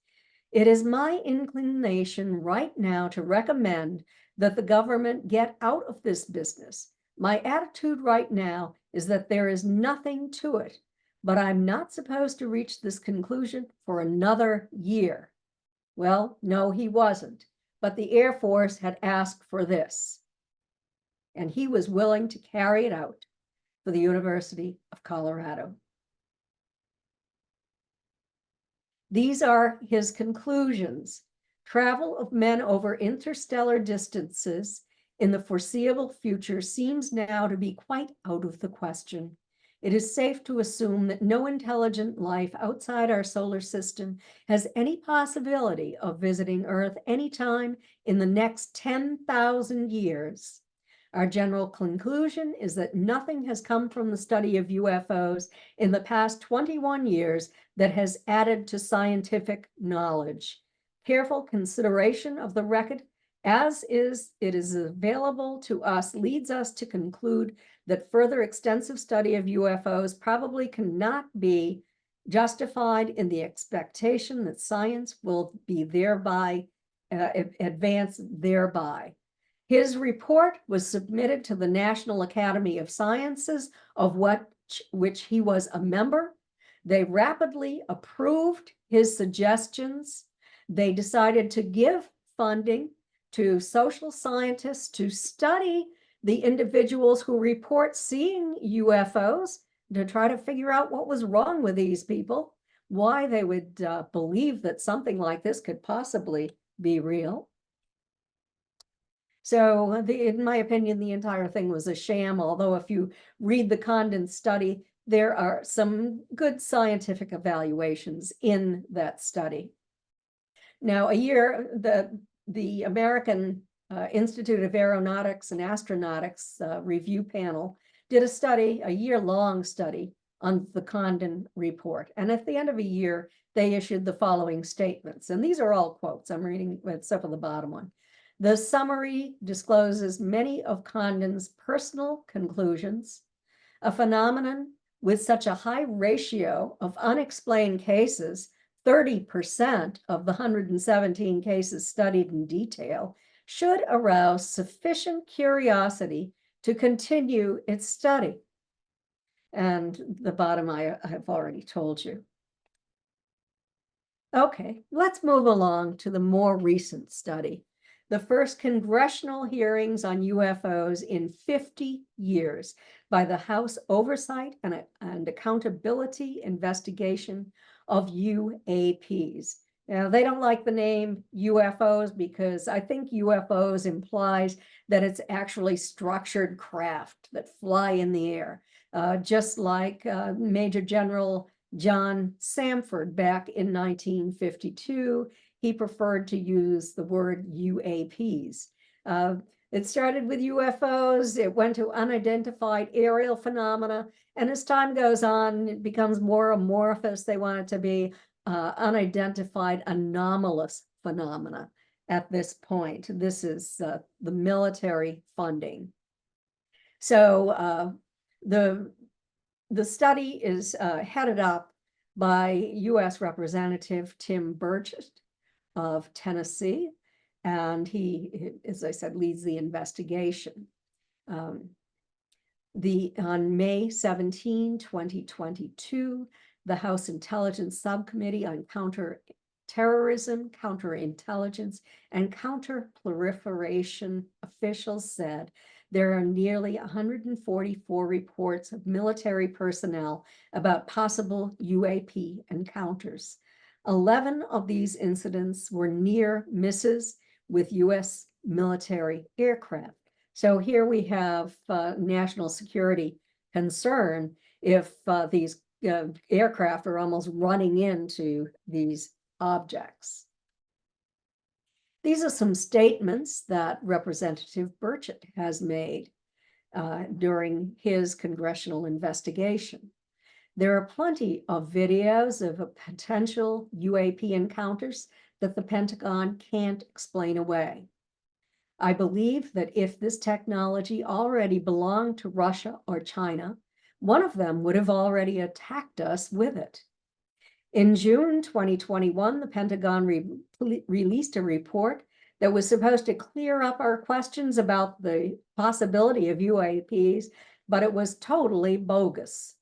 It is my inclination right now to recommend that the government get out of this business. My attitude right now is that there is nothing to it, but I'm not supposed to reach this conclusion for another year. Well, no, he wasn't, but the Air Force had asked for this, and he was willing to carry it out for the University of Colorado. These are his conclusions. Travel of men over interstellar distances in the foreseeable future seems now to be quite out of the question. It is safe to assume that no intelligent life outside our solar system has any possibility of visiting Earth anytime in the next 10,000 years. Our general conclusion is that nothing has come from the study of UFOs in the past 21 years that has added to scientific knowledge. Careful consideration of the record as it is available to us leads us to conclude that further extensive study of UFOs probably cannot be justified in the expectation that science will be thereby advanced thereby. His report was submitted to the National Academy of Sciences, of which he was a member. They rapidly approved his suggestions. They decided to give funding to social scientists to study the individuals who report seeing UFOs, to try to figure out what was wrong with these people, why they would believe that something like this could possibly be real. So in my opinion, the entire thing was a sham, although if you read the Condon study, there are some good scientific evaluations in that study. Now, the American Institute of Aeronautics and Astronautics review panel did a study, a year-long study on the Condon report. And at the end of a year, they issued the following statements. And these are all quotes. I'm reading except for the bottom one. The summary discloses many of Condon's personal conclusions. A phenomenon with such a high ratio of unexplained cases, 30% of the 117 cases studied in detail, should arouse sufficient curiosity to continue its study. And the bottom I have already told you. Okay, let's move along to the more recent study. The first congressional hearings on UFOs in 50 years by the House Oversight and Accountability Investigation of UAPs. Now, they don't like the name UFOs because I think UFOs implies that it's actually structured craft that fly in the air, just like Major General John Samford back in 1952. He preferred to use the word UAPs. It started with UFOs, it went to unidentified aerial phenomena, and as time goes on, it becomes more amorphous. They want it to be unidentified anomalous phenomena at this point. This is the military funding. So the The study is headed up by U.S. Representative Tim Burchett of Tennessee, and he, as I said, leads the investigation. On May 17, 2022, the House Intelligence Subcommittee on Counterterrorism, Counterintelligence, and Counterproliferation officials said there are nearly 144 reports of military personnel about possible UAP encounters. 11 of these incidents were near misses with U.S. military aircraft. So here we have national security concern if these aircraft are almost running into these objects. These are some statements that Representative Burchett has made during his congressional investigation. There are plenty of videos of potential UAP encounters that the Pentagon can't explain away. I believe that if this technology already belonged to Russia or China, one of them would have already attacked us with it. In June 2021, the Pentagon released a report that was supposed to clear up our questions about the possibility of UAPs, but it was totally bogus.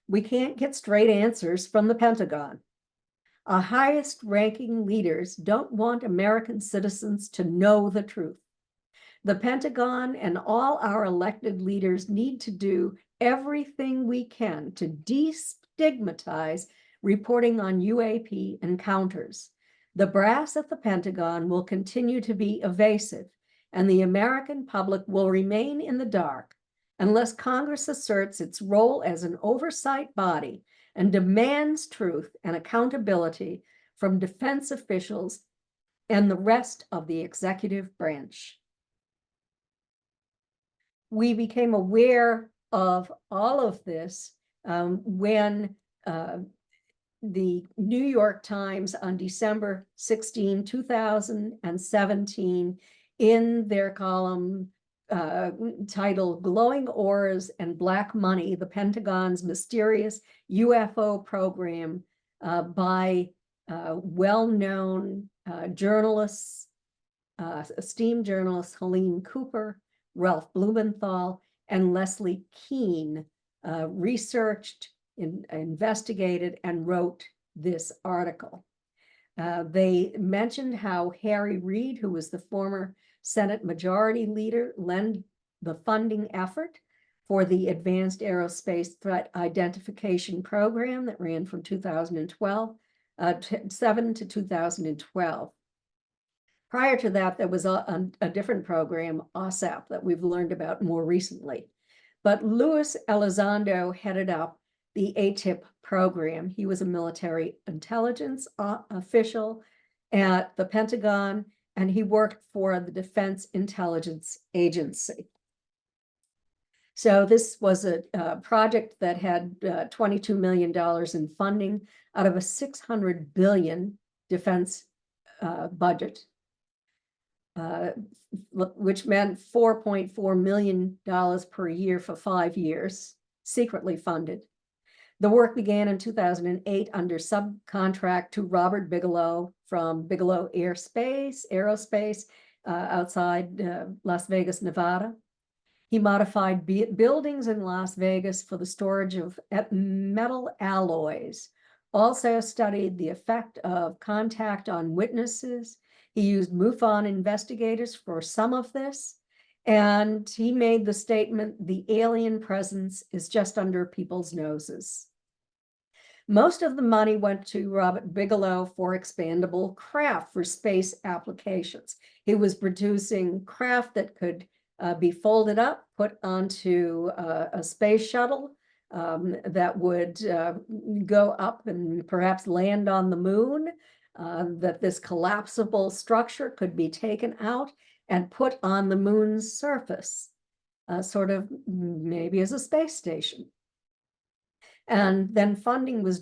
We can't get straight answers from the Pentagon. Our highest ranking leaders don't want American citizens to know the truth. The Pentagon and all our elected leaders need to do everything we can to destigmatize reporting on UAP encounters. The brass at the Pentagon will continue to be evasive, and the American public will remain in the dark unless Congress asserts its role as an oversight body and demands truth and accountability from defense officials and the rest of the executive branch. We became aware of all of this when the New York Times on December 16, 2017, in their column titled "Glowing Auras and Black Money, the Pentagon's Mysterious UFO Program," by well-known journalists, esteemed journalists Helene Cooper, Ralph Blumenthal, and Leslie Kean, researched, investigated, and wrote this article. They mentioned how Harry Reid, who was the former Senate Majority Leader, led the funding effort for the Advanced Aerospace Threat Identification Program that ran from 2007 to 2012. Prior to that, there was a different program, OSAP, that we've learned about more recently. But Luis Elizondo headed up the ATIP program. He was a military intelligence official at the Pentagon, and he worked for the Defense Intelligence Agency. So this was a project that had $22 million in funding out of a $600 billion defense budget, which meant $4.4 million per year for 5 years, secretly funded. The work began in 2008 under subcontract to Robert Bigelow from Bigelow Aerospace outside Las Vegas, Nevada. He modified buildings in Las Vegas for the storage of metal alloys, also studied the effect of contact on witnesses. He used MUFON investigators for some of this, and he made the statement, "The alien presence is just under people's noses." Most of the money went to Robert Bigelow for expandable craft for space applications. He was producing craft that could be folded up, put onto a space shuttle that would go up and perhaps land on the moon, that this collapsible structure could be taken out and put on the moon's surface, sort of maybe as a space station. And then funding was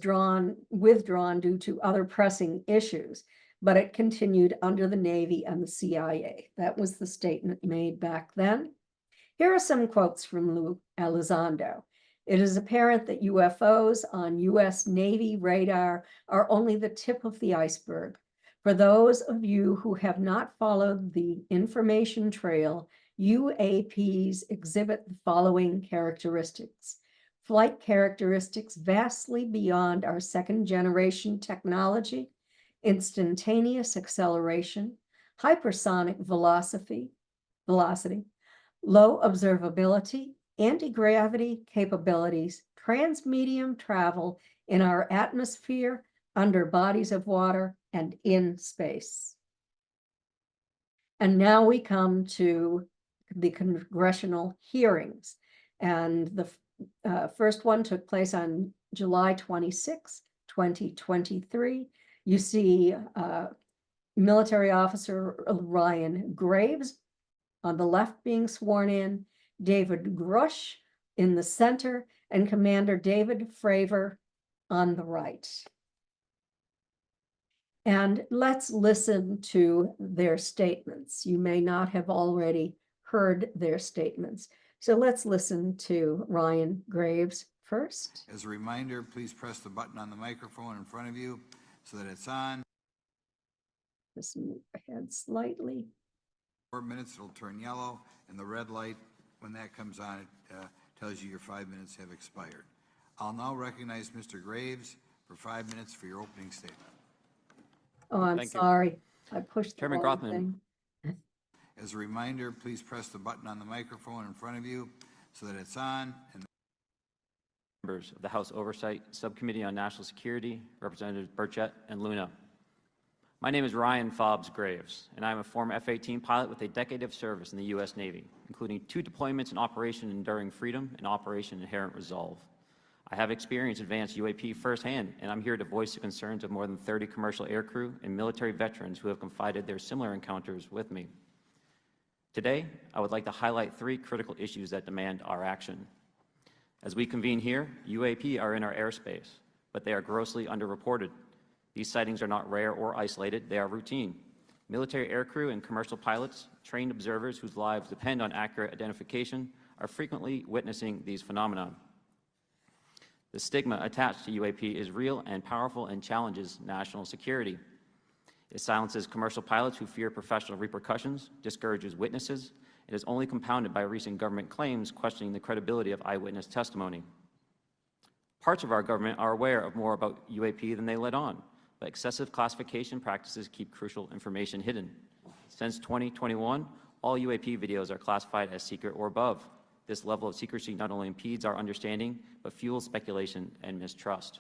withdrawn due to other pressing issues, but it continued under the Navy and the CIA. That was the statement made back then. Here are some quotes from Lou Elizondo. It is apparent that UFOs on U.S. Navy radar are only the tip of the iceberg. For those of you who have not followed the information trail, UAPs exhibit the following characteristics. Flight characteristics vastly beyond our second-generation technology, instantaneous acceleration, hypersonic velocity, low observability, anti-gravity capabilities, transmedium travel in our atmosphere, under bodies of water, and in space. And now we come to the congressional hearings. And the first one took place on July 26, 2023. You see military officer Ryan Graves on the left being sworn in, David Grush in the center, and Commander David Fravor on the right. And let's listen to their statements. You may not have already heard their statements. So let's listen to Ryan Graves first. As a reminder, please press the button on the microphone in front of you so that it's on. Just move ahead slightly. 4 minutes, it'll turn yellow, and the red light, when that comes on, it tells you your 5 minutes have expired. I'll now recognize Mr. Graves for 5 minutes for your opening statement. Oh, I'm sorry. I pushed the wrong thing. As a reminder, please press the button on the microphone in front of you so that it's on. And members of the House Oversight Subcommittee on National Security, Representatives Burchett and Luna. My name is Ryan Fobbs Graves, and I'm a former F-18 pilot with a decade of service in the U.S. Navy, including 2 deployments in Operation Enduring Freedom and Operation Inherent Resolve. I have experienced advanced UAP firsthand, and I'm here to voice the concerns of more than 30 commercial aircrew and military veterans who have confided their similar encounters with me. Today, I would like to highlight 3 critical issues that demand our action. As we convene here, UAP are in our airspace, but they are grossly underreported. These sightings are not rare or isolated, they are routine. Military aircrew and commercial pilots, trained observers whose lives depend on accurate identification, are frequently witnessing these phenomena. The stigma attached to UAP is real and powerful and challenges national security. It silences commercial pilots who fear professional repercussions, discourages witnesses, and is only compounded by recent government claims questioning the credibility of eyewitness testimony. Parts of our government are aware of more about UAP than they let on, but excessive classification practices keep crucial information hidden. Since 2021, all UAP videos are classified as secret or above. This level of secrecy not only impedes our understanding, but fuels speculation and mistrust.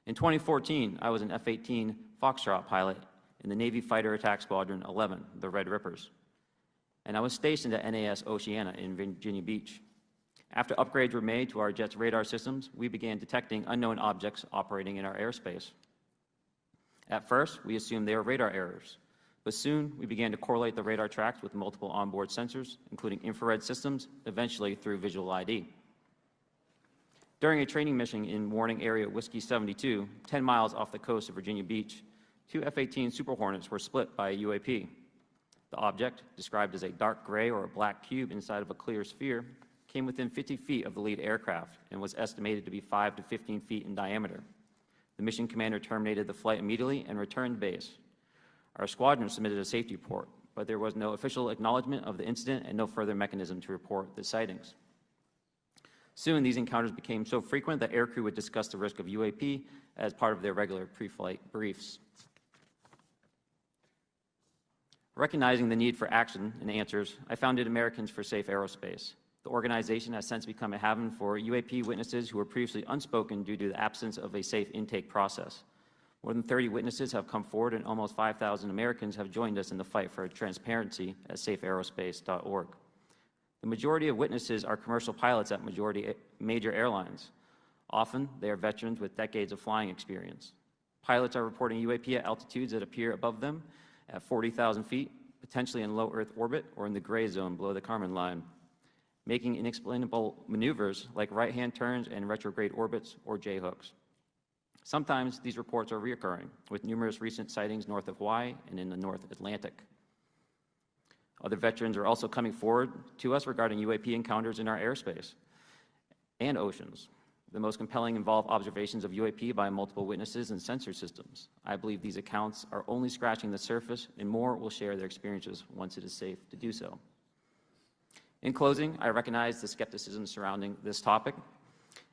In 2014, I was an F-18 Foxtrot pilot in the Navy Fighter Attack Squadron 11, the Red Rippers, and I was stationed at NAS Oceana in Virginia Beach. After upgrades were made to our jet's radar systems, we began detecting unknown objects operating in our airspace. At first, we assumed they were radar errors, but soon we began to correlate the radar tracks with multiple onboard sensors, including infrared systems, eventually through visual ID. During a training mission in Warning Area Whiskey 72, 10 miles off the coast of Virginia Beach, 2 F-18 Super Hornets were split by a UAP. The object, described as a dark gray or a black cube inside of a clear sphere, came within 50 feet of the lead aircraft and was estimated to be 5 to 15 feet in diameter. The mission commander terminated the flight immediately and returned to base. Our squadron submitted a safety report, but there was no official acknowledgement of the incident and no further mechanism to report the sightings. Soon, these encounters became so frequent that aircrew would discuss the risk of UAP as part of their regular pre-flight briefs. Recognizing the need for action and answers, I founded Americans for Safe Aerospace. The organization has since become a haven for UAP witnesses who were previously unspoken due to the absence of a safe intake process. More than 30 witnesses have come forward, and almost 5,000 Americans have joined us in the fight for transparency at safeaerospace.org. The majority of witnesses are commercial pilots at major airlines. Often, they are veterans with decades of flying experience. Pilots are reporting UAP at altitudes that appear above them at 40,000 feet, potentially in low Earth orbit or in the gray zone below the Kármán line, making inexplainable maneuvers like right-hand turns and retrograde orbits or J-hooks. Sometimes these reports are reoccurring, with numerous recent sightings north of Hawaii and in the North Atlantic. Other veterans are also coming forward to us regarding UAP encounters in our airspace. and oceans. The most compelling involve observations of UAP by multiple witnesses and sensor systems. I believe these accounts are only scratching the surface, and more will share their experiences once it is safe to do so. In closing, I recognize the skepticism surrounding this topic.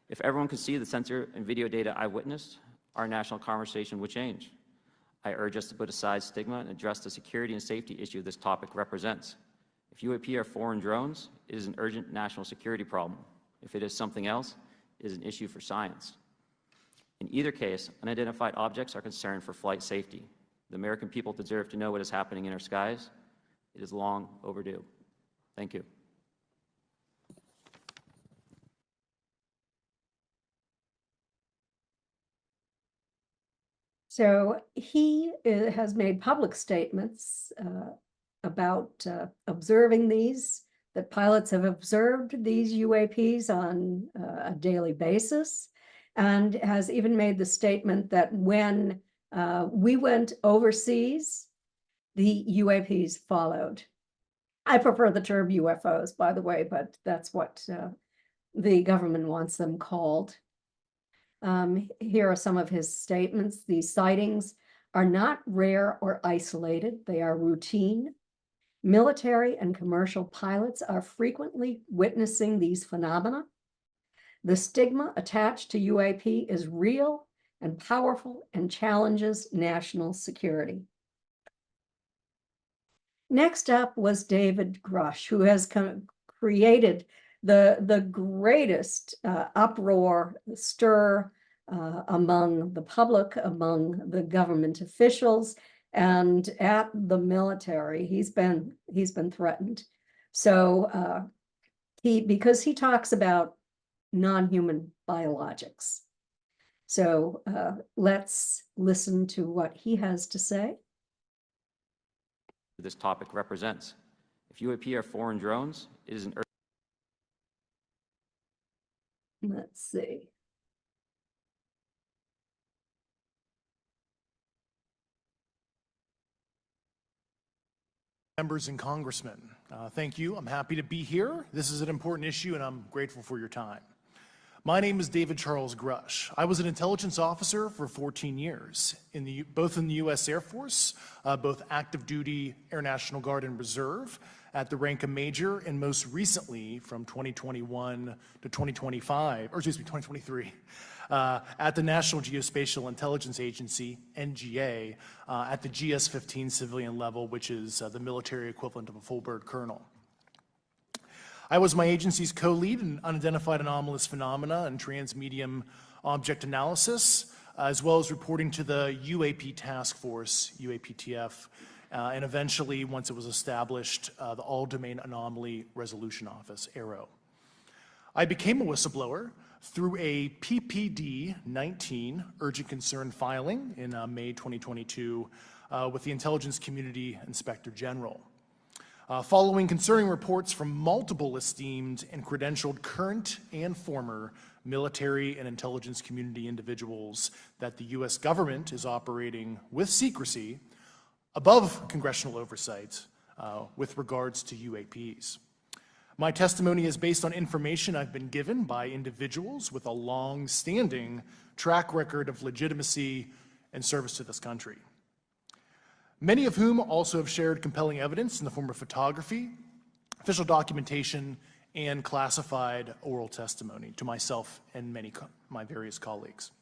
If everyone could see the sensor and video data I witnessed, our national conversation would change. I urge us to put aside stigma and address the security and safety issue this topic represents. If UAP are foreign drones, it is an urgent national security problem. If it is something else, it is an issue for science. In either case, unidentified objects are concerned for flight safety. The American people deserve to know what is happening in our skies. It is long overdue. Thank you. So he has made public statements about observing these, that pilots have observed these UAPs on a daily basis, and has even made the statement that when we went overseas, the UAPs followed. I prefer the term UFOs, by the way, but that's what the government wants them called. Here are some of his statements. These sightings are not rare or isolated. They are routine. Military and commercial pilots are frequently witnessing these phenomena. The stigma attached to UAP is real and powerful and challenges national security. Next up was David Grush, who has created the greatest uproar, stir among the public, among the government officials, and at the military. He's been threatened. So because he talks about non-human biologics. So let's listen to what he has to say. This topic represents. If UAP are foreign drones, it is an Let's see. Members and congressmen, thank you. I'm happy to be here. This is an important issue, and I'm grateful for your time. My name is David Charles Grush. I was an intelligence officer for 14 years, both in the U.S. Air Force, both active duty, Air National Guard, and Reserve, at the rank of major, and most recently from 2021 to 2023, at the National Geospatial Intelligence Agency, NGA, at the GS-15 civilian level, which is the military equivalent of a full bird colonel. I was my agency's co-lead in unidentified anomalous phenomena and transmedium object analysis, as well as reporting to the UAP task force, UAPTF, and eventually, once it was established, the All-Domain Anomaly Resolution Office, AARO. I became a whistleblower through a PPD-19 urgent concern filing in May 2022 with the Intelligence Community Inspector General. Following concerning reports from multiple esteemed and credentialed current and former military and intelligence community individuals that the U.S. government is operating with secrecy above congressional oversight with regards to UAPs. My testimony is based on information I've been given by individuals with a long-standing track record of legitimacy and service to this country, many of whom also have shared compelling evidence in the form of photography, official documentation, and classified oral testimony to myself and my various colleagues.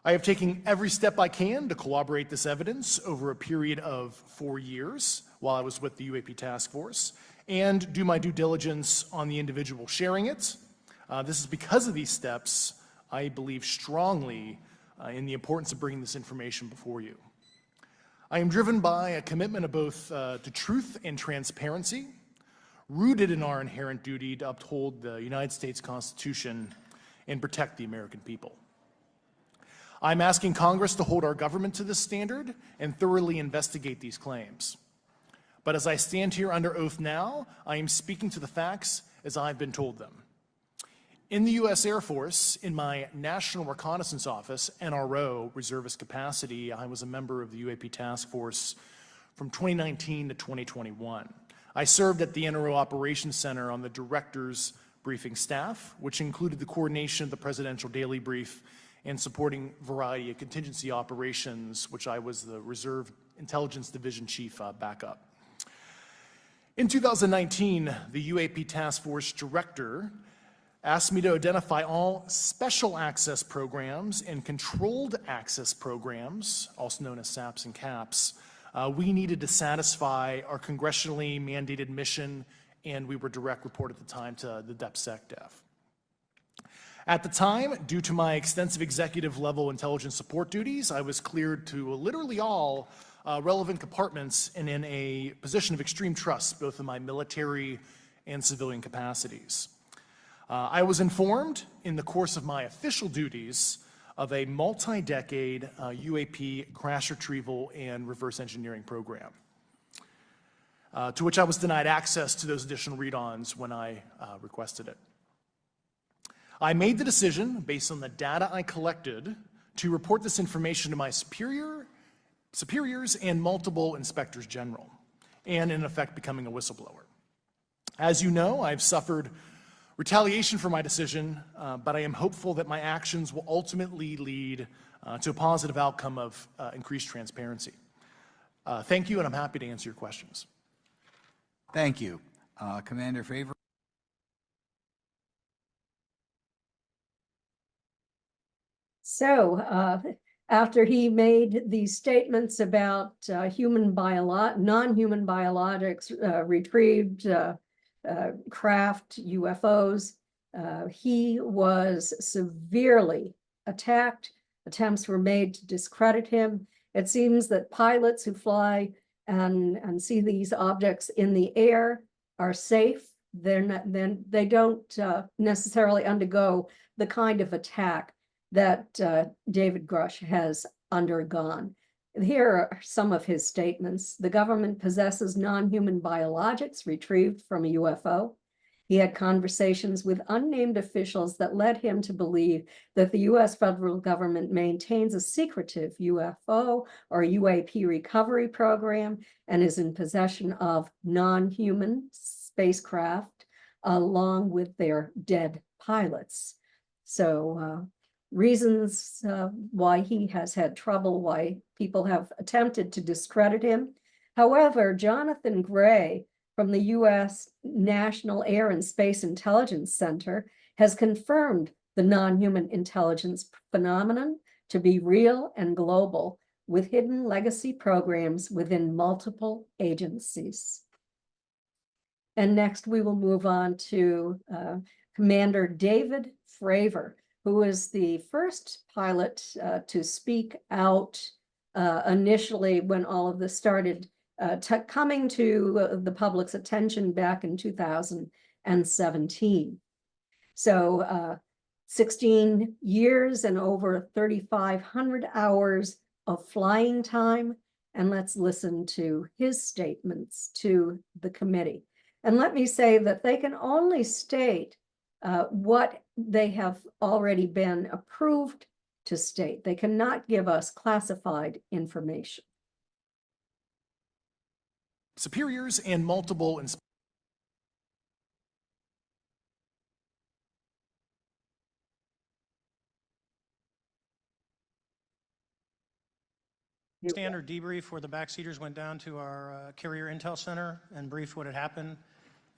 I have taken every step I can to corroborate this evidence over a period of 4 years while I was with the UAP task force, and do my due diligence on the individual sharing it. This is because of these steps, I believe strongly in the importance of bringing this information before you. I am driven by a commitment of both to truth and transparency, rooted in our inherent duty to uphold the United States Constitution and protect the American people. I'm asking Congress to hold our government to this standard and thoroughly investigate these claims. But as I stand here under oath now, I am speaking to the facts as I've been told them. In the U.S. Air Force, in my National Reconnaissance Office, NRO, reservist capacity, I was a member of the UAP Task Force from 2019 to 2021. I served at the NRO Operations Center on the Director's briefing staff, which included the coordination of the Presidential Daily Brief and supporting variety of contingency operations, which I was the Reserve Intelligence Division Chief backup. In 2019, the UAP Task Force Director asked me to identify all special access programs and controlled access programs, also known as SAPs and CAPs, we needed to satisfy our congressionally mandated mission, and we were direct report at the time to the DepSecDef. At the time, due to my extensive executive level intelligence support duties, I was cleared to literally all relevant compartments and in a position of extreme trust, both in my military and civilian capacities. I was informed in the course of my official duties of a multi-decade UAP crash retrieval and reverse engineering program, to which I was denied access to those additional read-ons when I requested it. I made the decision, based on the data I collected, to report this information to my superiors and multiple inspectors general, and in effect becoming a whistleblower. As you know, I've suffered retaliation for my decision, but I am hopeful that my actions will ultimately lead to a positive outcome of increased transparency. Thank you, and I'm happy to answer your questions. Thank you. Commander Favor? So after he made these statements about non-human biologics, retrieved craft, UFOs, he was severely attacked. Attempts were made to discredit him. It seems that pilots who fly and see these objects in the air are safe. They don't necessarily undergo the kind of attack that David Grush has undergone. Here are some of his statements. The government possesses non-human biologics retrieved from a UFO. He had conversations with unnamed officials that led him to believe that the US federal government maintains a secretive UFO or UAP recovery program and is in possession of non-human spacecraft along with their dead pilots. So reasons why he has had trouble, why people have attempted to discredit him. However, Jonathan Gray from the U.S. National Air and Space Intelligence Center has confirmed the non-human intelligence phenomenon to be real and global, with hidden legacy programs within multiple agencies. And next we will move on to Commander David Fravor, who was the first pilot to speak out initially when all of this started coming to the public's attention back in 2017. So 16 years and over 3,500 hours of flying time. And let's listen to his statements to the committee. And let me say that they can only state what they have already been approved to state. They cannot give us classified information. Superiors and multiple standard debrief where the backseaters went down to our carrier intel center and briefed what had happened,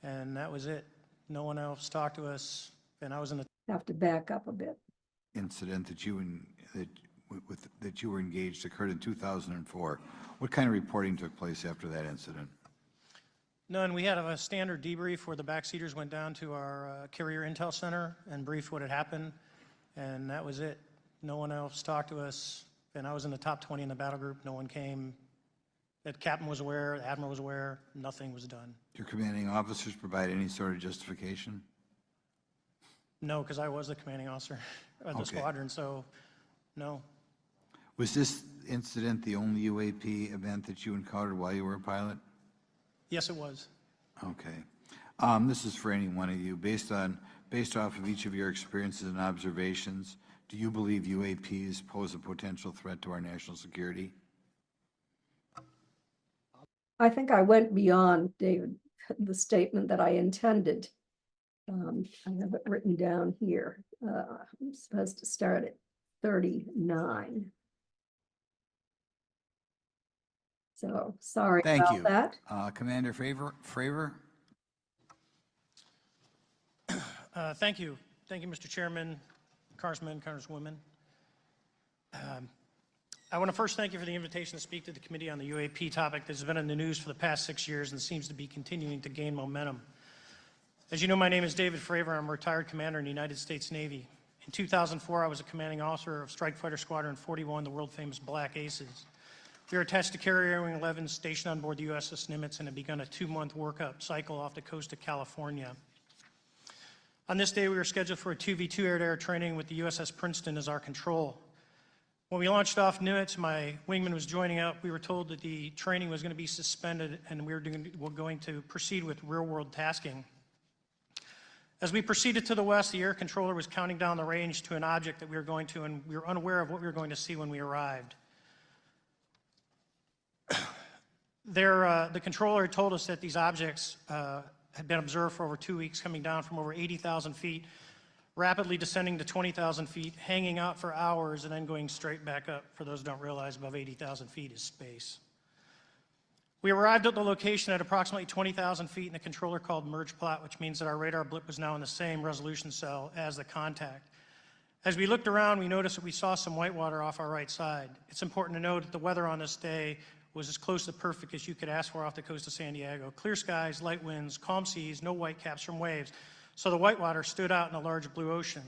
and that was it. No one else talked to us, and I was in the Have to back up a bit. Incident that you were engaged occurred in 2004. What kind of reporting took place after that incident? None. We had a standard debrief where the backseaters went down to our carrier intel center and briefed what had happened, and that was it. No one else talked to us, and I was in the top 20 in the battle group. No one came. The captain was aware, the admiral was aware, nothing was done. Did your commanding officers provide any sort of justification? No, because I was the commanding officer of the squadron, so no. Was this incident the only UAP event that you encountered while you were a pilot? Yes, it was. Okay. This is for any one of you. Based off of each of your experiences and observations, do you believe UAPs pose a potential threat to our national security? I think I went beyond, David, the statement that I intended. I have it written down here. I'm supposed to start at 39. So sorry Thank about you. that. Commander Fravor? Thank you. Thank you, Mr. Chairman, Congressmen, Congresswomen. I want to first thank you for the invitation to speak to the committee on the UAP topic that has been in the news for the past 6 years and seems to be continuing to gain momentum. As you know, my name is David Fravor. I'm a retired commander in the United States Navy. In 2004, I was a commanding officer of Strike Fighter Squadron 41, the world-famous Black Aces. We were attached to Carrier Wing 11, stationed on board the USS Nimitz, and had begun a 2-month workup cycle off the coast of California. On this day, we were scheduled for a 2v2 air-to-air training with the USS Princeton as our control. When we launched off Nimitz, my wingman was joining up. We were told that the training was going to be suspended and we were going to proceed with real-world tasking. As we proceeded to the west, the air controller was counting down the range to an object that we were going to, and we were unaware of what we were going to see when we arrived. The controller had told us that these objects had been observed for over 2 weeks, coming down from over 80,000 feet, rapidly descending to 20,000 feet, hanging out for hours, and then going straight back up. For those who don't realize, above 80,000 feet is space. We arrived at the location at approximately 20,000 feet, and the controller called merge plot, which means that our radar blip was now in the same resolution cell as the contact. As we looked around, we noticed that we saw some whitewater off our right side. It's important to note that the weather on this day was as close to perfect as you could ask for off the coast of San Diego. Clear skies, light winds, calm seas, no whitecaps from waves. So the whitewater stood out in a large blue ocean.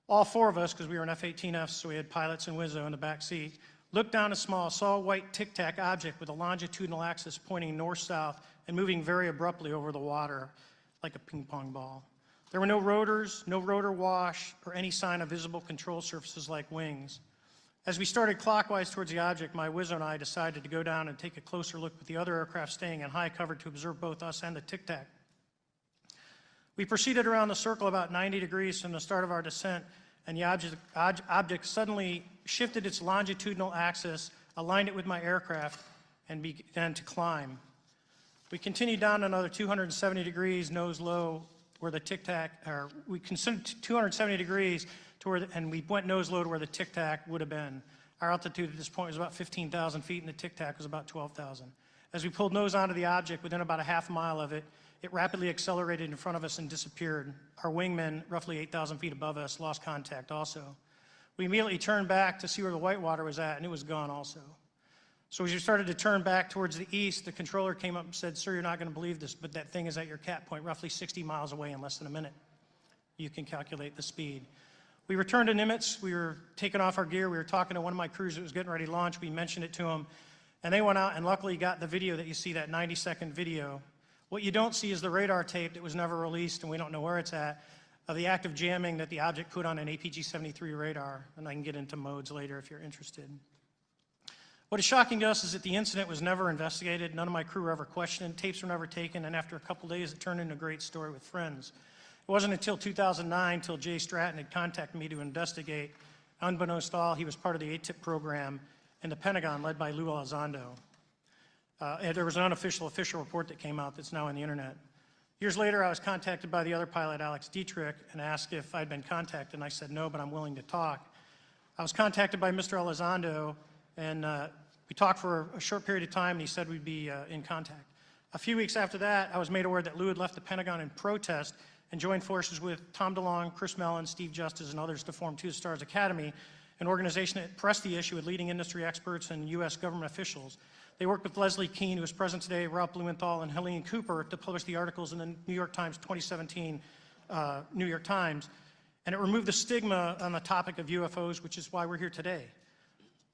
All 4 of us, because we were in F-18Fs, so we had pilots and Wizzo in the back seat, looked down saw a white tic-tac object with a longitudinal axis pointing north-south and moving very abruptly over the water like a ping-pong ball. There were no rotors, no rotor wash, or any sign of visible control surfaces like wings. As we started clockwise towards the object, my Wizzo and I decided to go down and take a closer look with the other aircraft staying in high cover to observe both us and the tic-tac. We proceeded around the circle about 90 degrees from the start of our descent, and the object suddenly shifted its longitudinal axis, aligned it with my aircraft, and began to climb. We continued down another 270 degrees, nose low, where the tic-tac, or we considered 270 degrees to where, and we went nose low to where the tic-tac would have been. Our altitude at this point was about 15,000 feet, and the tic-tac was about 12,000. As we pulled nose onto the object, within about a half mile of it, it rapidly accelerated in front of us and disappeared. Our wingmen, roughly 8,000 feet above us, lost contact also. We immediately turned back to see where the whitewater was at, and it was gone also. So as we started to turn back towards the east, the controller came up and said, "Sir, you're not going to believe this, but that thing is at your cap point, roughly 60 miles away in less than a minute." You can calculate the speed. We returned to Nimitz. We were taking off our gear. We were talking to one of my crews that was getting ready to launch. We mentioned it to them, and they went out and luckily got the video that you see, that 90-second video. What you don't see is the radar tape that was never released, and we don't know where it's at, of the active jamming that the object put on an APG-73 radar, and I can get into modes later if you're interested. What is shocking to us is that the incident was never investigated. None of my crew were ever questioned. Tapes were never taken, and after a couple days, it turned into a great story with friends. It wasn't until 2009 till Jay Stratton had contacted me to investigate. Unbeknownst to all, he was part of the ATIP program in the Pentagon led by Lou Elizondo. And there was an official report that came out that's now on the internet. Years later, I was contacted by the other pilot, Alex Dietrich, and asked if I'd been contacted, and I said no, but I'm willing to talk. I was contacted by Mr. Elizondo, and we talked for a short period of time, and he said we'd be in contact. A few weeks after that, I was made aware that Lou had left the Pentagon in protest and joined forces with Tom DeLonge, Chris Mellon, Steve Justice, and others to form Two Stars Academy, an organization that pressed the issue with leading industry experts and U.S. government officials. They worked with Leslie Kean, who is present today, Ralph Blumenthal, and Helene Cooper to publish the articles in the New York Times 2017 New York Times, and it removed the stigma on the topic of UFOs, which is why we're here today.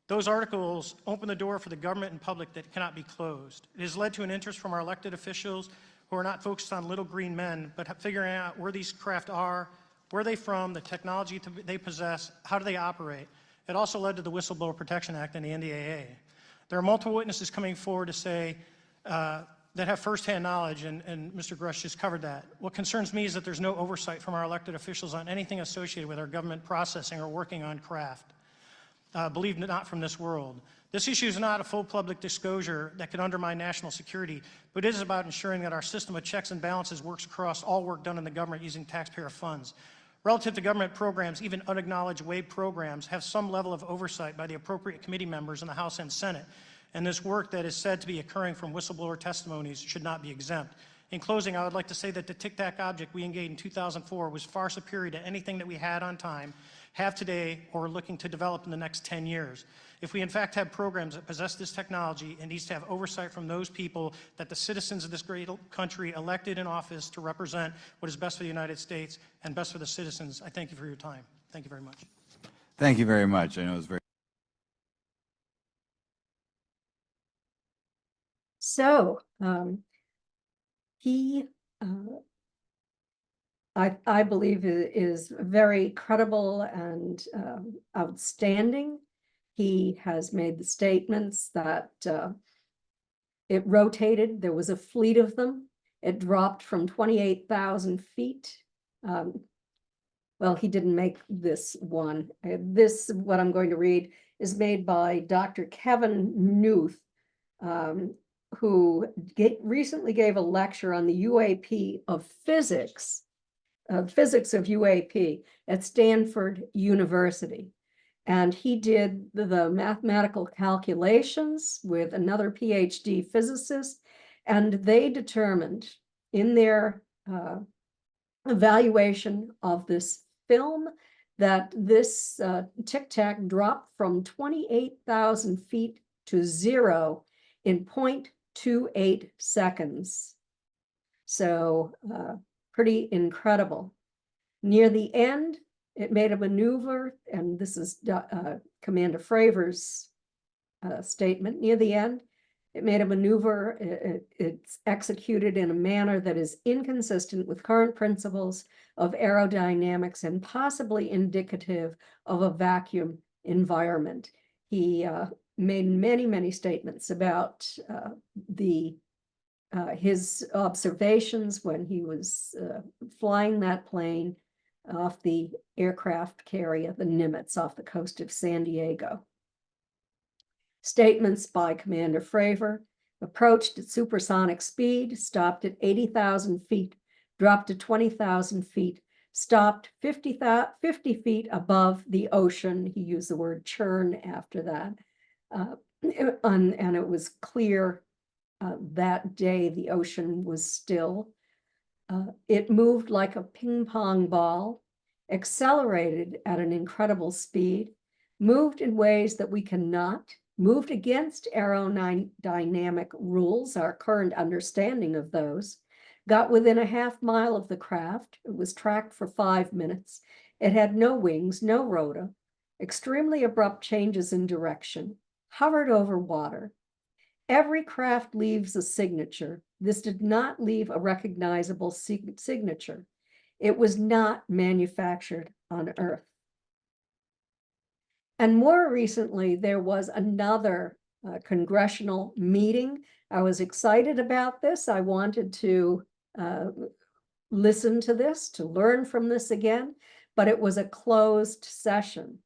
Those articles open the door for the government and public that cannot be closed. It has led to an interest from our elected officials who are not focused on little green men, but figuring out where these craft are, where they're from, the technology they possess, how do they operate. It also led to the Whistleblower Protection Act and the NDAA. There are multiple witnesses coming forward to say that have firsthand knowledge, and Mr. Grush just covered that. What concerns me is that there's no oversight from our elected officials on anything associated with our government processing or working on craft. believed not from this world. This issue is not a full public disclosure that could undermine national security, but it is about ensuring that our system of checks and balances works across all work done in the government using taxpayer funds. Relative to government programs, even unacknowledged WAVE programs have some level of oversight by the appropriate committee members in the House and Senate, and this work that is said to be occurring from whistleblower testimonies should not be exempt. In closing, I would like to say that the Tic Tac object we engaged in 2004 was far superior to anything that we had on time, have today, or are looking to develop in the next 10 years. If we in fact have programs that possess this technology, it needs to have oversight from those people that the citizens of this great country elected in office to represent what is best for the United States and best for the citizens. I thank you for your time. Thank you very much. Thank you very much. I know it's very. So I believe is very credible and outstanding. He has made the statements that it rotated. There was a fleet of them. It dropped from 28,000 feet. Well, he didn't make this one. What I'm going to read, is made by Dr. Kevin Newth, who recently gave a lecture on the UAP of physics of UAP at Stanford University. And he did the mathematical calculations with another PhD physicist, and they determined in their evaluation of this film that this Tic Tac dropped from 28,000 feet to 0 in 0.28 seconds. So pretty incredible. Near the end, it made a maneuver, and this is Commander Fravor's statement. Near the end, it made a maneuver. It's executed in a manner that is inconsistent with current principles of aerodynamics and possibly indicative of a vacuum environment. He made many statements about his observations when he was flying that plane off the aircraft carrier, the Nimitz, off the coast of San Diego. Statements by Commander Fravor: approached at supersonic speed, stopped at 80,000 feet, dropped to 20,000 feet, stopped 50 feet above the ocean. He used the word churn after that. And it was clear that day the ocean was still. It moved like a ping pong ball, accelerated at an incredible speed, moved in ways that we cannot, moved against aerodynamic rules, our current understanding of those, got within a half mile of the craft. It was tracked for 5 minutes. It had no wings, no rotor, extremely abrupt changes in direction, hovered over water. Every craft leaves a signature. This did not leave a recognizable signature. It was not manufactured on Earth. And more recently, there was another congressional meeting. I was excited about this. I wanted to listen to this, to learn from this again, but it was a closed session.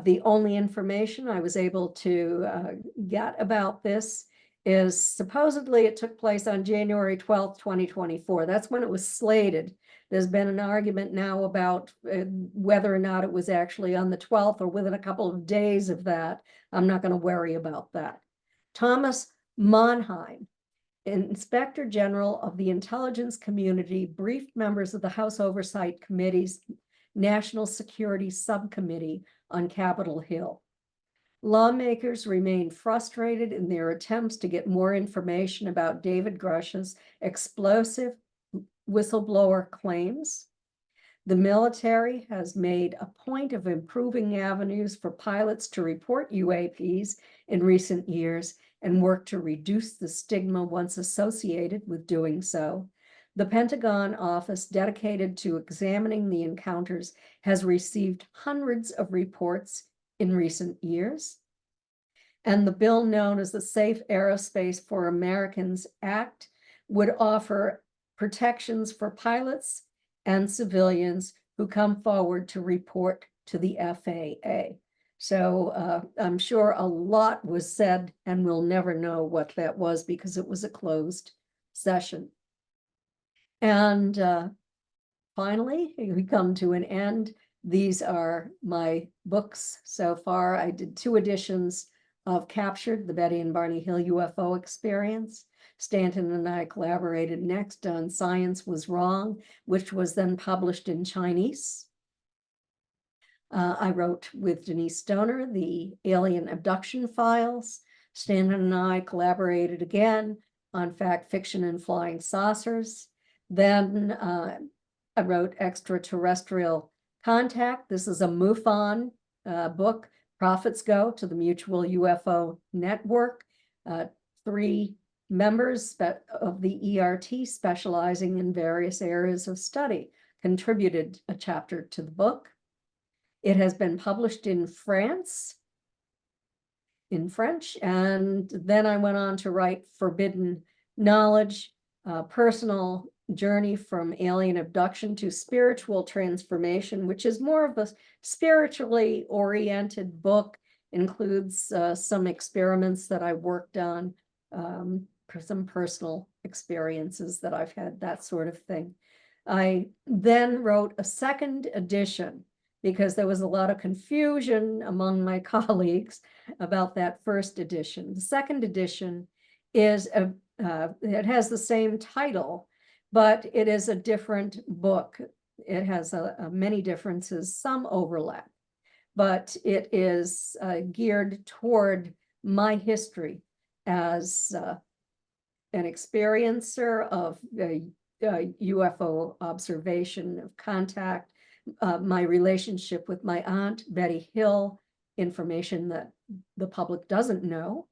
The only information I was able to get about this is supposedly it took place on January 12th, 2024. That's when it was slated. There's been an argument now about whether or not it was actually on the 12th or within a couple of days of that. I'm not going to worry about that. Thomas Monheim, Inspector General of the Intelligence Community, briefed members of the House Oversight Committee's National Security Subcommittee on Capitol Hill. Lawmakers remain frustrated in their attempts to get more information about David Grush's explosive whistleblower claims. The military has made a point of improving avenues for pilots to report UAPs in recent years and work to reduce the stigma once associated with doing so. The Pentagon office dedicated to examining the encounters has received hundreds of reports in recent years. And the bill known as the Safe Aerospace for Americans Act would offer protections for pilots and civilians who come forward to report to the FAA. So I'm sure a lot was said, and we'll never know what that was because it was a closed session. And finally, we come to an end. These are my books so far. I did 2 editions of Captured, the Betty and Barney Hill UFO Experience. Stanton and I collaborated next on Science Was Wrong, which was then published in Chinese. I wrote with Denise Stoner, the Alien Abduction Files. Stanton and I collaborated again on Fact, Fiction, and Flying Saucers. Then I wrote Extraterrestrial Contact. This is a MUFON book. Profits go to the Mutual UFO Network. 3 members of the ERT specializing in various areas of study contributed a chapter to the book. It has been published in France, in French, and then I went on to write Forbidden Knowledge, personal journey from alien abduction to spiritual transformation, which is more of a spiritually oriented book, includes some experiments that I worked on, some personal experiences that I've had, that sort of thing. I then wrote a 2nd edition because there was a lot of confusion among my colleagues about that 1st edition. The 2nd edition is it has the same title, but it is a different book. It has many differences, some overlap, but it is geared toward my history as an experiencer of UFO observation, of contact, my relationship with my aunt, Betty Hill, information that the public doesn't know.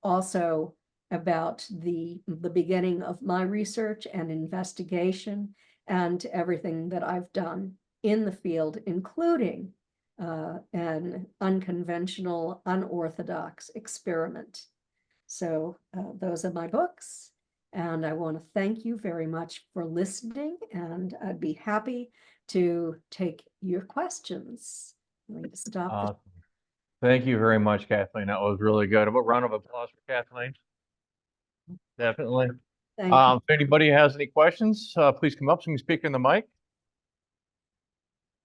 Also about the beginning of my research and investigation and everything that I've done in the field, including an unconventional, unorthodox experiment. So those are my books. And I want to thank you very much for listening, and I'd be happy to take your questions. Let me stop. Thank you very much, Kathleen. That was really good. A round of applause for Kathleen. Definitely. Thank you. If anybody has any questions, please come up so you can speak in the mic.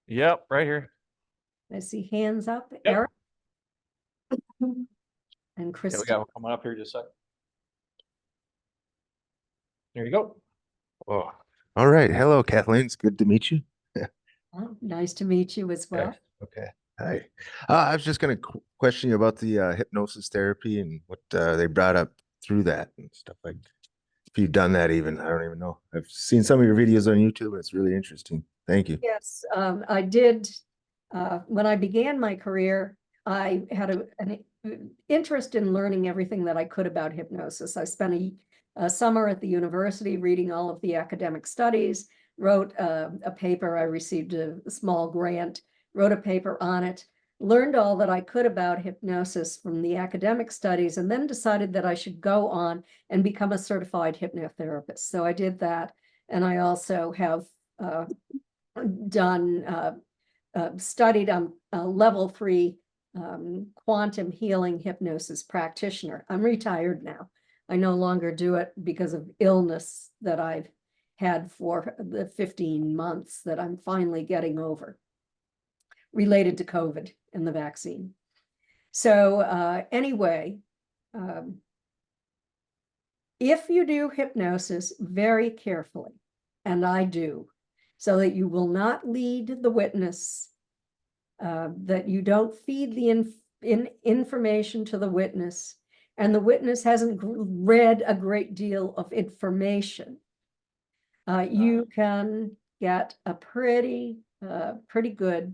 Yep, right here. I see hands up. Yep. Eric? And Yeah, we Christine. got one coming up here just a second. There you go. Oh, all right. Hello, Kathleen. It's good to meet you. Oh, nice to meet you as well. Okay. Hi. I was just going to question you about the hypnosis therapy and what they brought up through that and stuff like that. If you've done that even, I don't even know. I've seen some of your videos on YouTube and it's really interesting. Thank you. Yes, I did. When I began my career, I had an interest in learning everything that I could about hypnosis. I spent a summer at the university reading all of the academic studies, wrote a paper. I received a small grant, wrote a paper on it, learned all that I could about hypnosis from the academic studies, and then decided that I should go on and become a certified hypnotherapist. So I did that. And I also have studied a level 3 quantum healing hypnosis practitioner. I'm retired now. I no longer do it because of illness that I've had for the 15 months that I'm finally getting over, related to COVID and the vaccine. So anyway, if you do hypnosis very carefully, and I do, so that you will not lead the witness, that you don't feed the information to the witness, and the witness hasn't read a great deal of information, you can get a pretty good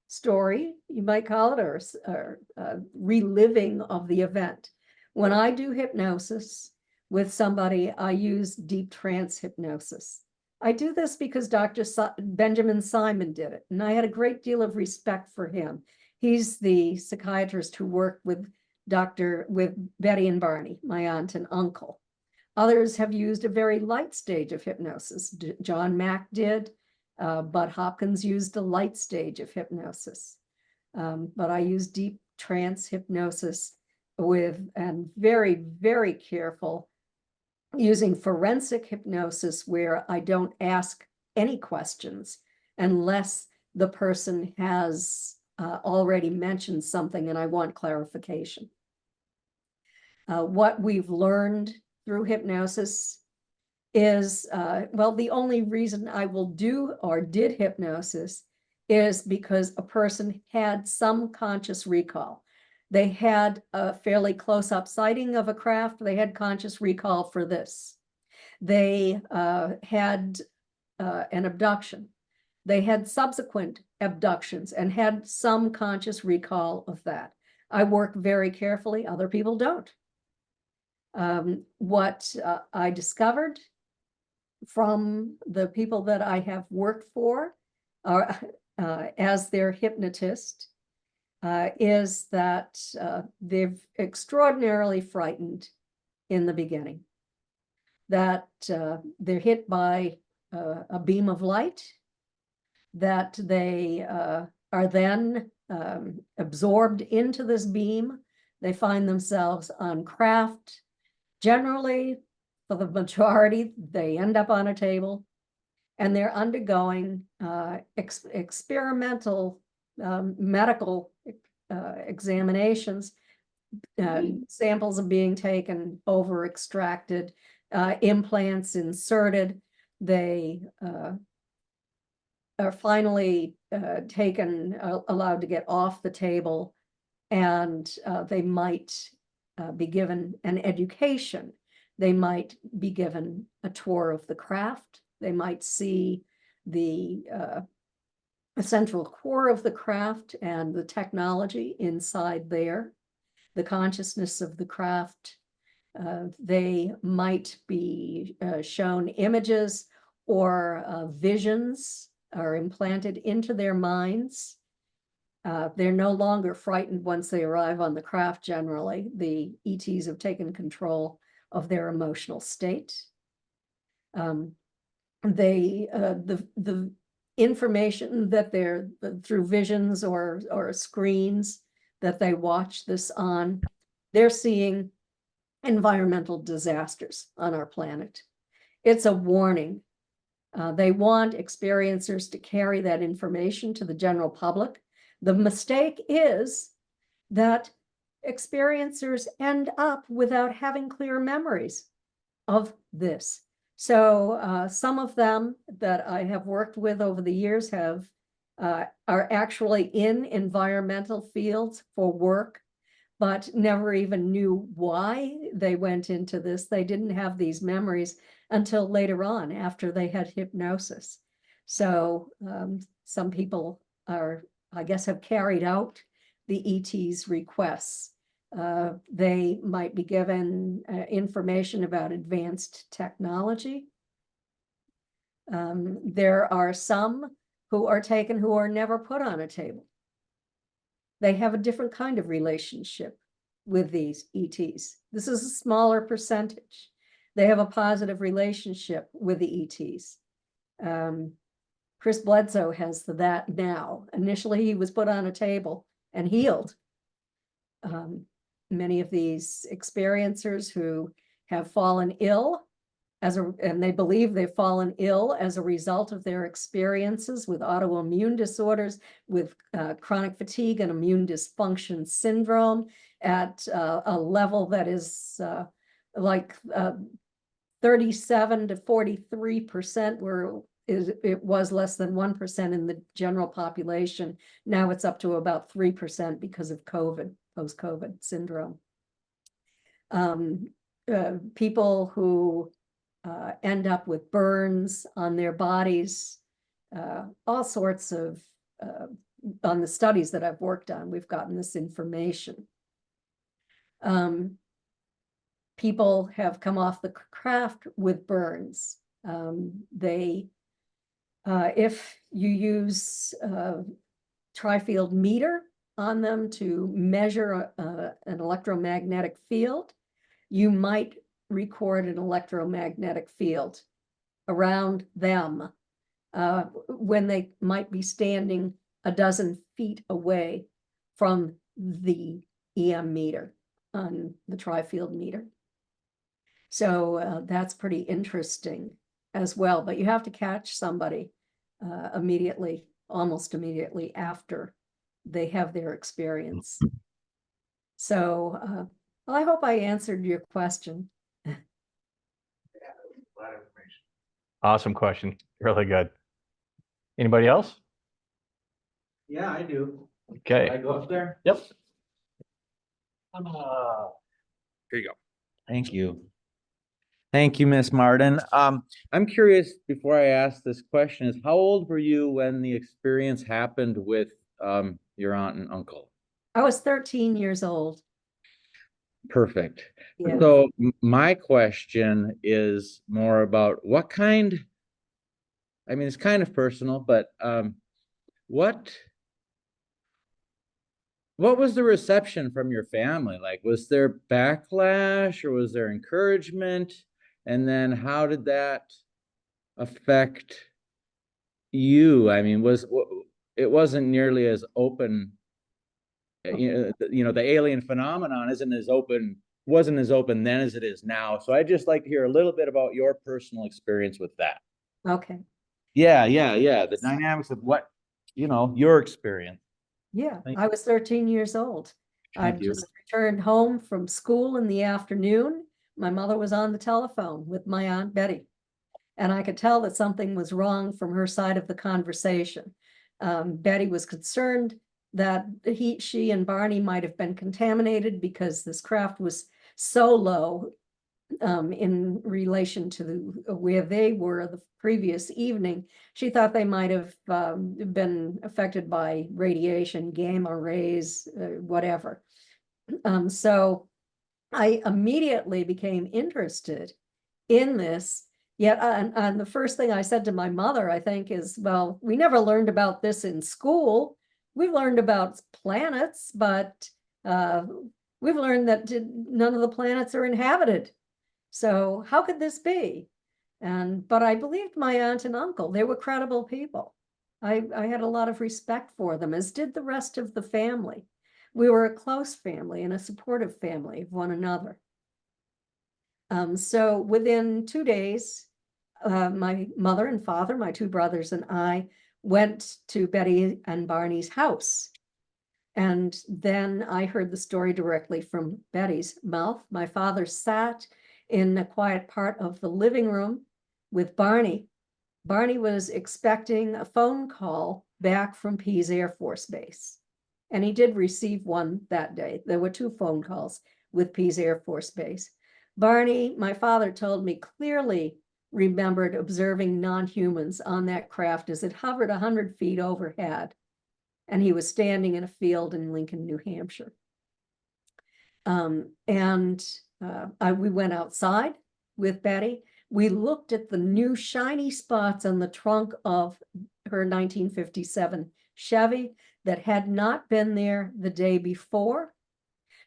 story, you might call it, or reliving of the event. When I do hypnosis with somebody, I use deep trance hypnosis. I do this because Dr. Benjamin Simon did it, and I had a great deal of respect for him. He's the psychiatrist who worked with Betty and Barney, my aunt and uncle. Others have used a very light stage of hypnosis. John Mack did. but Hopkins used a light stage of hypnosis. But I use deep trance hypnosis and very, very careful using forensic hypnosis where I don't ask any questions unless the person has already mentioned something and I want clarification. What we've learned through hypnosis is, well, the only reason I will do or did hypnosis is because a person had some conscious recall. They had a fairly close-up sighting of a craft. They had conscious recall for this. They had an abduction. They had subsequent abductions and had some conscious recall of that. I work very carefully. Other people don't. What I discovered from the people that I have worked for as their hypnotist is that they're extraordinarily frightened in the beginning, that they're hit by a beam of light, that they are then absorbed into this beam. They find themselves on craft. Generally, for the majority, they end up on a table and they're undergoing experimental medical examinations. Samples are being taken, over extracted, implants inserted. They are finally allowed to get off the table, and they might be given an education. They might be given a tour of the craft. They might see the central core of the craft and the technology inside there, the consciousness of the craft. They might be shown images or visions are implanted into their minds. They're no longer frightened once they arrive on the craft. Generally, the ETs have taken control of their emotional state. The information that they're through visions or screens that they watch this on, they're seeing environmental disasters on our planet. It's a warning. They want experiencers to carry that information to the general public. The mistake is that experiencers end up without having clear memories of this. So some of them that I have worked with over the years are actually in environmental fields for work, but never even knew why they went into this. They didn't have these memories until later on, after they had hypnosis. So some people I guess, have carried out the ET's requests. They might be given information about advanced technology. There are some who are taken who are never put on a table. They have a different kind of relationship with these ETs. This is a smaller percentage. They have a positive relationship with the ETs. Chris Bledsoe has that now. Initially, he was put on a table and healed. Many of these experiencers who have fallen ill and they believe they've fallen ill as a result of their experiences with autoimmune disorders, with chronic fatigue and immune dysfunction syndrome at a level that is like 37 to 43%, where it was less than 1% in the general population. Now it's up to about 3% because of COVID, post-COVID syndrome. People who end up with burns on their bodies, all sorts of, on the studies that I've worked on, we've gotten this information. People have come off the craft with burns. If you use a tri-field meter on them to measure an electromagnetic field, you might record an electromagnetic field around them when they might be standing a dozen feet away from the EM meter on the tri-field meter. So that's pretty interesting as well, but you have to catch somebody immediately, almost immediately after they have their experience. So, well, I hope I answered your question. Awesome question. Really good. Anybody else? Yeah, I do. Okay. I go up there? Yep. Here you go. Thank you. Thank you, Miss Marden. I'm curious, before I ask this question, is how old were you when the experience happened with your aunt and uncle? I was 13 years old. Perfect. Yeah. So my question is more about what kind, I mean, it's kind of personal, but what was the reception from your family? Like, was there backlash or was there encouragement? And then how did that affect you? I mean, it wasn't nearly as open. You know, the alien phenomenon wasn't as open then as it is now. So I'd just like to hear a little bit about your personal experience with that. Okay. Yeah. The dynamics of what, your experience. Yeah, Thank I was 13 years old. I Thank you. just returned home from school in the afternoon. My mother was on the telephone with my Aunt Betty. And I could tell that something was wrong from her side of the conversation. Betty was concerned that she and Barney might have been contaminated because this craft was so low in relation to where they were the previous evening. She thought they might have been affected by radiation, gamma rays, whatever. So I immediately became interested in this. Yet, and the first thing I said to my mother, I think, is, well, we never learned about this in school. We've learned about planets, but we've learned that none of the planets are inhabited. So how could this be? But I believed my aunt and uncle. They were credible people. I had a lot of respect for them, as did the rest of the family. We were a close family and a supportive family of one another. So within 2 days, my mother and father, my two brothers and I went to Betty and Barney's house. And then I heard the story directly from Betty's mouth. My father sat in a quiet part of the living room with Barney. Barney was expecting a phone call back from Pease Air Force Base. And he did receive one that day. There were 2 phone calls with Pease Air Force Base. Barney, my father told me, clearly remembered observing non-humans on that craft as it hovered 100 feet overhead. And he was standing in a field in Lincoln, New Hampshire. We went outside with Betty. We looked at the new shiny spots on the trunk of her 1957 Chevy that had not been there the day before.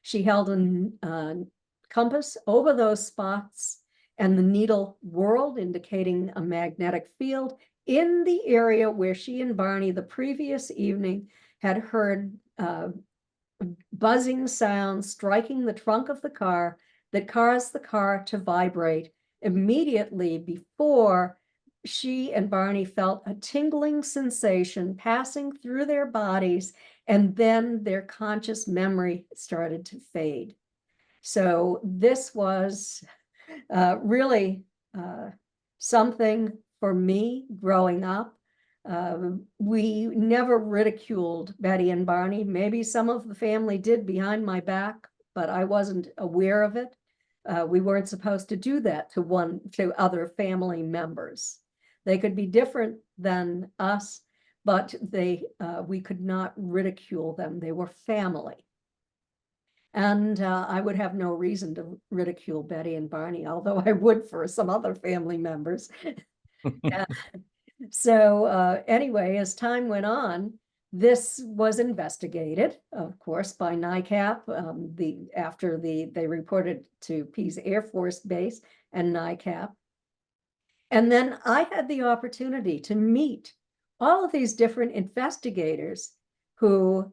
She held a compass over those spots, and the needle whirled, indicating a magnetic field in the area where she and Barney the previous evening had heard buzzing sounds striking the trunk of the car that caused the car to vibrate immediately before she and Barney felt a tingling sensation passing through their bodies, and then their conscious memory started to fade. So this was really something for me growing up. We never ridiculed Betty and Barney. Maybe some of the family did behind my back, but I wasn't aware of it. We weren't supposed to do that to other family members. They could be different than us, but we could not ridicule them. They were family. And I would have no reason to ridicule Betty and Barney, although I would for some other family members. So anyway, as time went on, this was investigated, of course, by NICAP. After they reported to Pease Air Force Base and NICAP. And then I had the opportunity to meet all of these different investigators who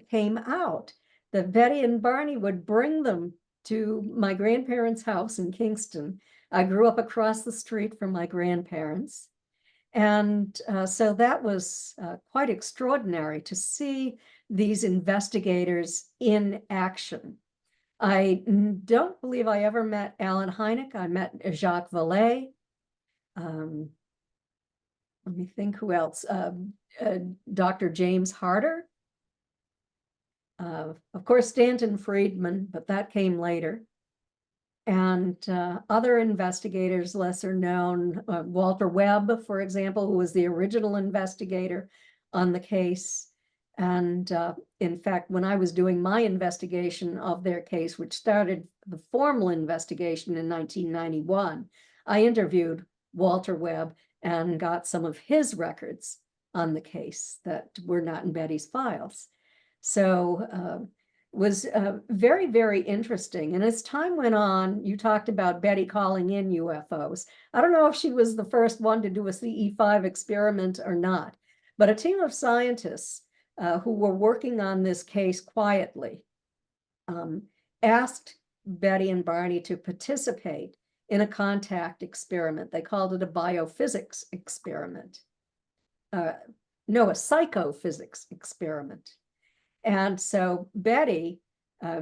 came out. That Betty and Barney would bring them to my grandparents' house in Kingston. I grew up across the street from my grandparents. And so that was quite extraordinary to see these investigators in action. I don't believe I ever met Alan Hynek. I met Jacques Vallée. Let me think who else. Dr. James Harder. Of course, Stanton Friedman, but that came later. And other investigators, lesser known, Walter Webb, for example, who was the original investigator on the case. And in fact, when I was doing my investigation of their case, which started the formal investigation in 1991, I interviewed Walter Webb and got some of his records on the case that were not in Betty's files. So was very, very interesting. And as time went on, you talked about Betty calling in UFOs. I don't know if she was the first one to do a CE5 experiment or not, but a team of scientists who were working on this case quietly asked Betty and Barney to participate in a contact experiment. They called it a biophysics experiment. No, a psychophysics experiment. And so Betty,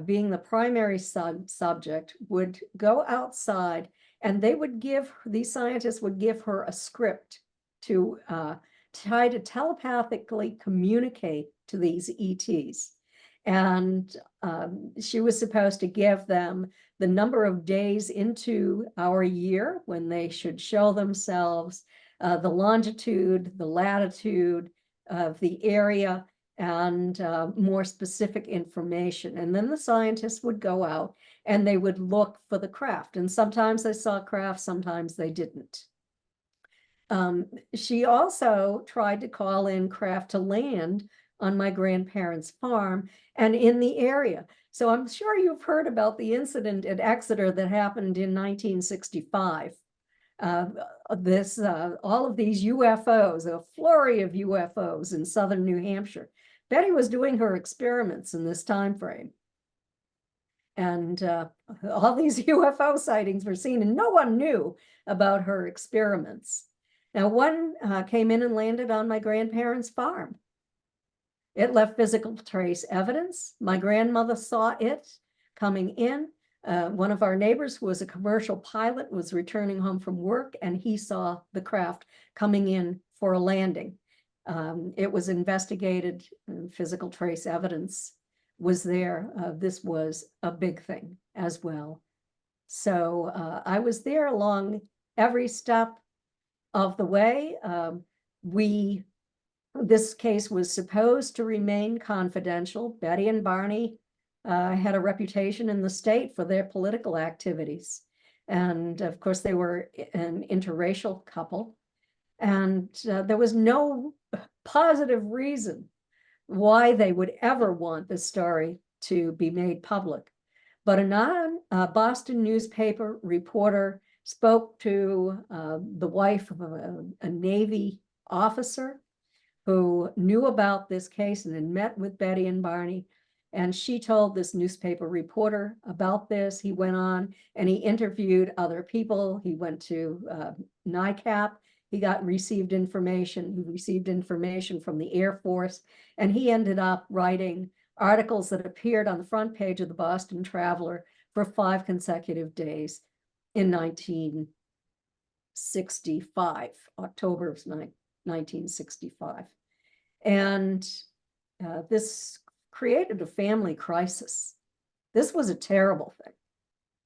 being the primary subject, would go outside and they would these scientists would give her a script to try to telepathically communicate to these ETs. And she was supposed to give them the number of days into our year when they should show themselves, the longitude, the latitude of the area, and more specific information. And then the scientists would go out and they would look for the craft. And sometimes they saw craft, sometimes they didn't. She also tried to call in craft to land on my grandparents' farm and in the area. So I'm sure you've heard about the incident at Exeter that happened in 1965. All of these UFOs, a flurry of UFOs in southern New Hampshire. Betty was doing her experiments in this time frame. And all these UFO sightings were seen and no one knew about her experiments. Now, one came in and landed on my grandparents' farm. It left physical trace evidence. My grandmother saw it coming in. One of our neighbors, who was a commercial pilot, was returning home from work, and he saw the craft coming in for a landing. It was investigated, and physical trace evidence was there. This was a big thing as well. So I was there along every step of the way. This case was supposed to remain confidential. Betty and Barney had a reputation in the state for their political activities. And of course, they were an interracial couple. And there was no positive reason why they would ever want this story to be made public. But a Boston newspaper reporter spoke to the wife of a Navy officer who knew about this case and had met with Betty and Barney. And she told this newspaper reporter about this. He went on and he interviewed other people. He went to NICAP. He received information. He received information from the Air Force. And he ended up writing articles that appeared on the front page of the Boston Traveler for 5 consecutive days in 1965, October of 1965. And this created a family crisis. This was a terrible thing.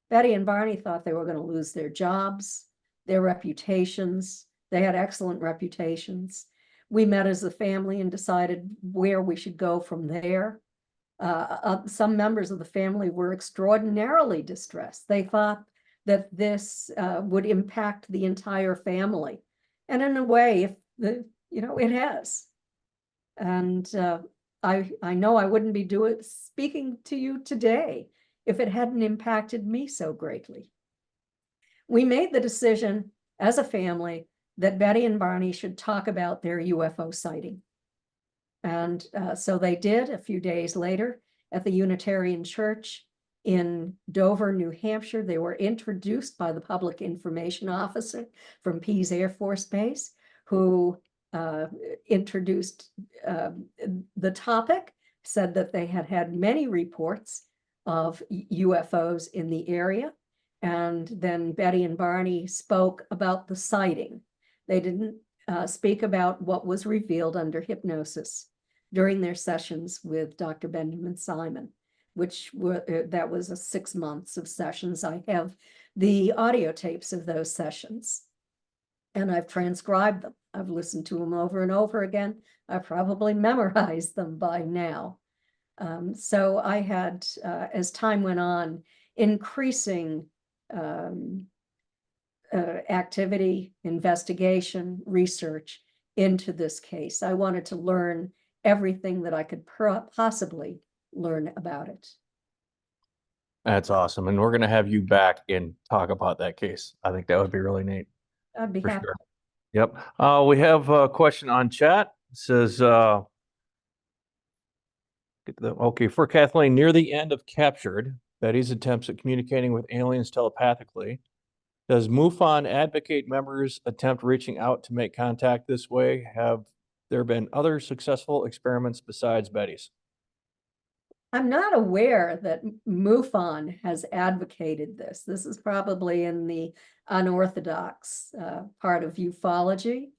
Betty and Barney thought they were going to lose their jobs, their reputations. They had excellent reputations. We met as a family and decided where we should go from there. Some members of the family were extraordinarily distressed. They thought that this would impact the entire family. And in a way, it has. And I know I wouldn't be speaking to you today if it hadn't impacted me so greatly. We made the decision as a family that Betty and Barney should talk about their UFO sighting. And so they did a few days later at the Unitarian Church in Dover, New Hampshire. They were introduced by the public information officer from Pease Air Force Base, who introduced the topic, said that they had had many reports of UFOs in the area. And then Betty and Barney spoke about the sighting. They didn't speak about what was revealed under hypnosis during their sessions with Dr. Benjamin Simon, which were, that was 6 months of sessions. I have the audio tapes of those sessions, and I've transcribed them. I've listened to them over and over again. I probably memorized them by now. So I had, as time went on, increasing activity, investigation, research into this case. I wanted to learn everything that I could possibly learn about it. That's awesome. And we're going to have you back and talk about that case. I think that would be really neat. I'd be For happy. sure. Yep. We have a question on chat. It says, okay, for Kathleen, near the end of Captured, Betty's attempts at communicating with aliens telepathically, does MUFON advocate members attempt reaching out to make contact this way? Have there been other successful experiments besides Betty's? I'm not aware that MUFON has advocated this. This is probably in the unorthodox part of ufology.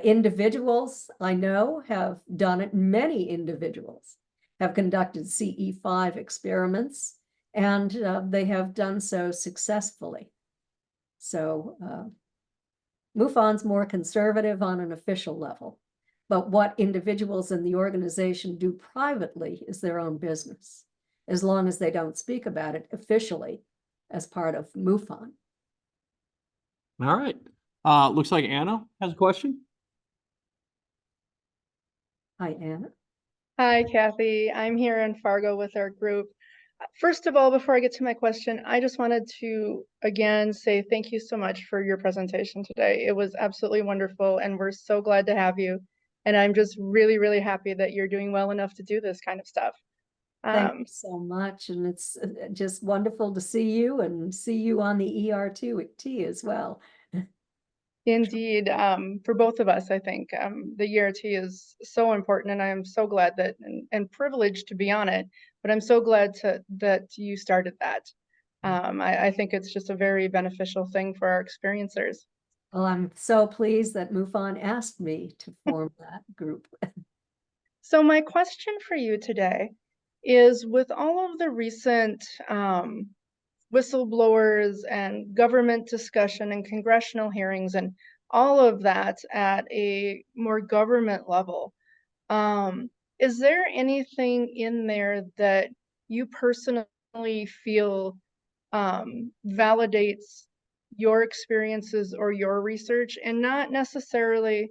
Individuals I know have done it. Many individuals have conducted CE5 experiments, and they have done so successfully. So MUFON's more conservative on an official level. But what individuals in the organization do privately is their own business, as long as they don't speak about it officially as part of MUFON. All right. Looks like Anna has a question. Hi, Anna. Hi, Kathy. I'm here in Fargo with our group. First of all, before I get to my question, I just wanted to again say thank you so much for your presentation today. It was absolutely wonderful, and we're so glad to have you. And I'm just really, really happy that you're doing well enough to do this kind of stuff. Thank you so much. And it's just wonderful to see you and see you on the ERT as well. Indeed, for both of us, I think the ERT is so important, and I am so glad that and privileged to be on it. But I'm so glad that you started that. I think it's just a very beneficial thing for our experiencers. Well, I'm so pleased that MUFON asked me to form that group. So my question for you today is, with all of the recent whistleblowers and government discussion and congressional hearings and all of that at a more government level, is there anything in there that you personally feel validates your experiences or your research, and not necessarily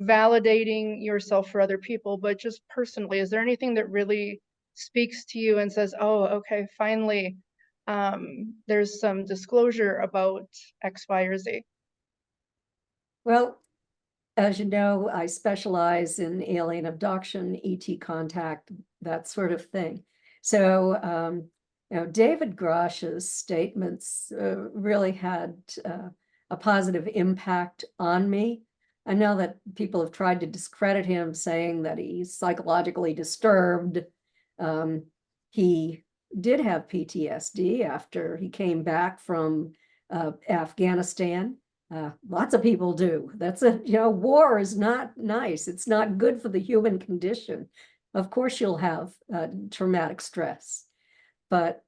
validating yourself for other people, but just personally? Is there anything that really speaks to you and says, oh, okay, finally, there's some disclosure about X, Y, or Z? Well, as you know, I specialize in alien abduction, ET contact, that sort of thing. So, David Grosh's statements really had a positive impact on me. I know that people have tried to discredit him, saying that he's psychologically disturbed. He did have PTSD after he came back from Afghanistan. Lots of people do. That's war is not nice. It's not good for the human condition. Of course, you'll have traumatic stress. But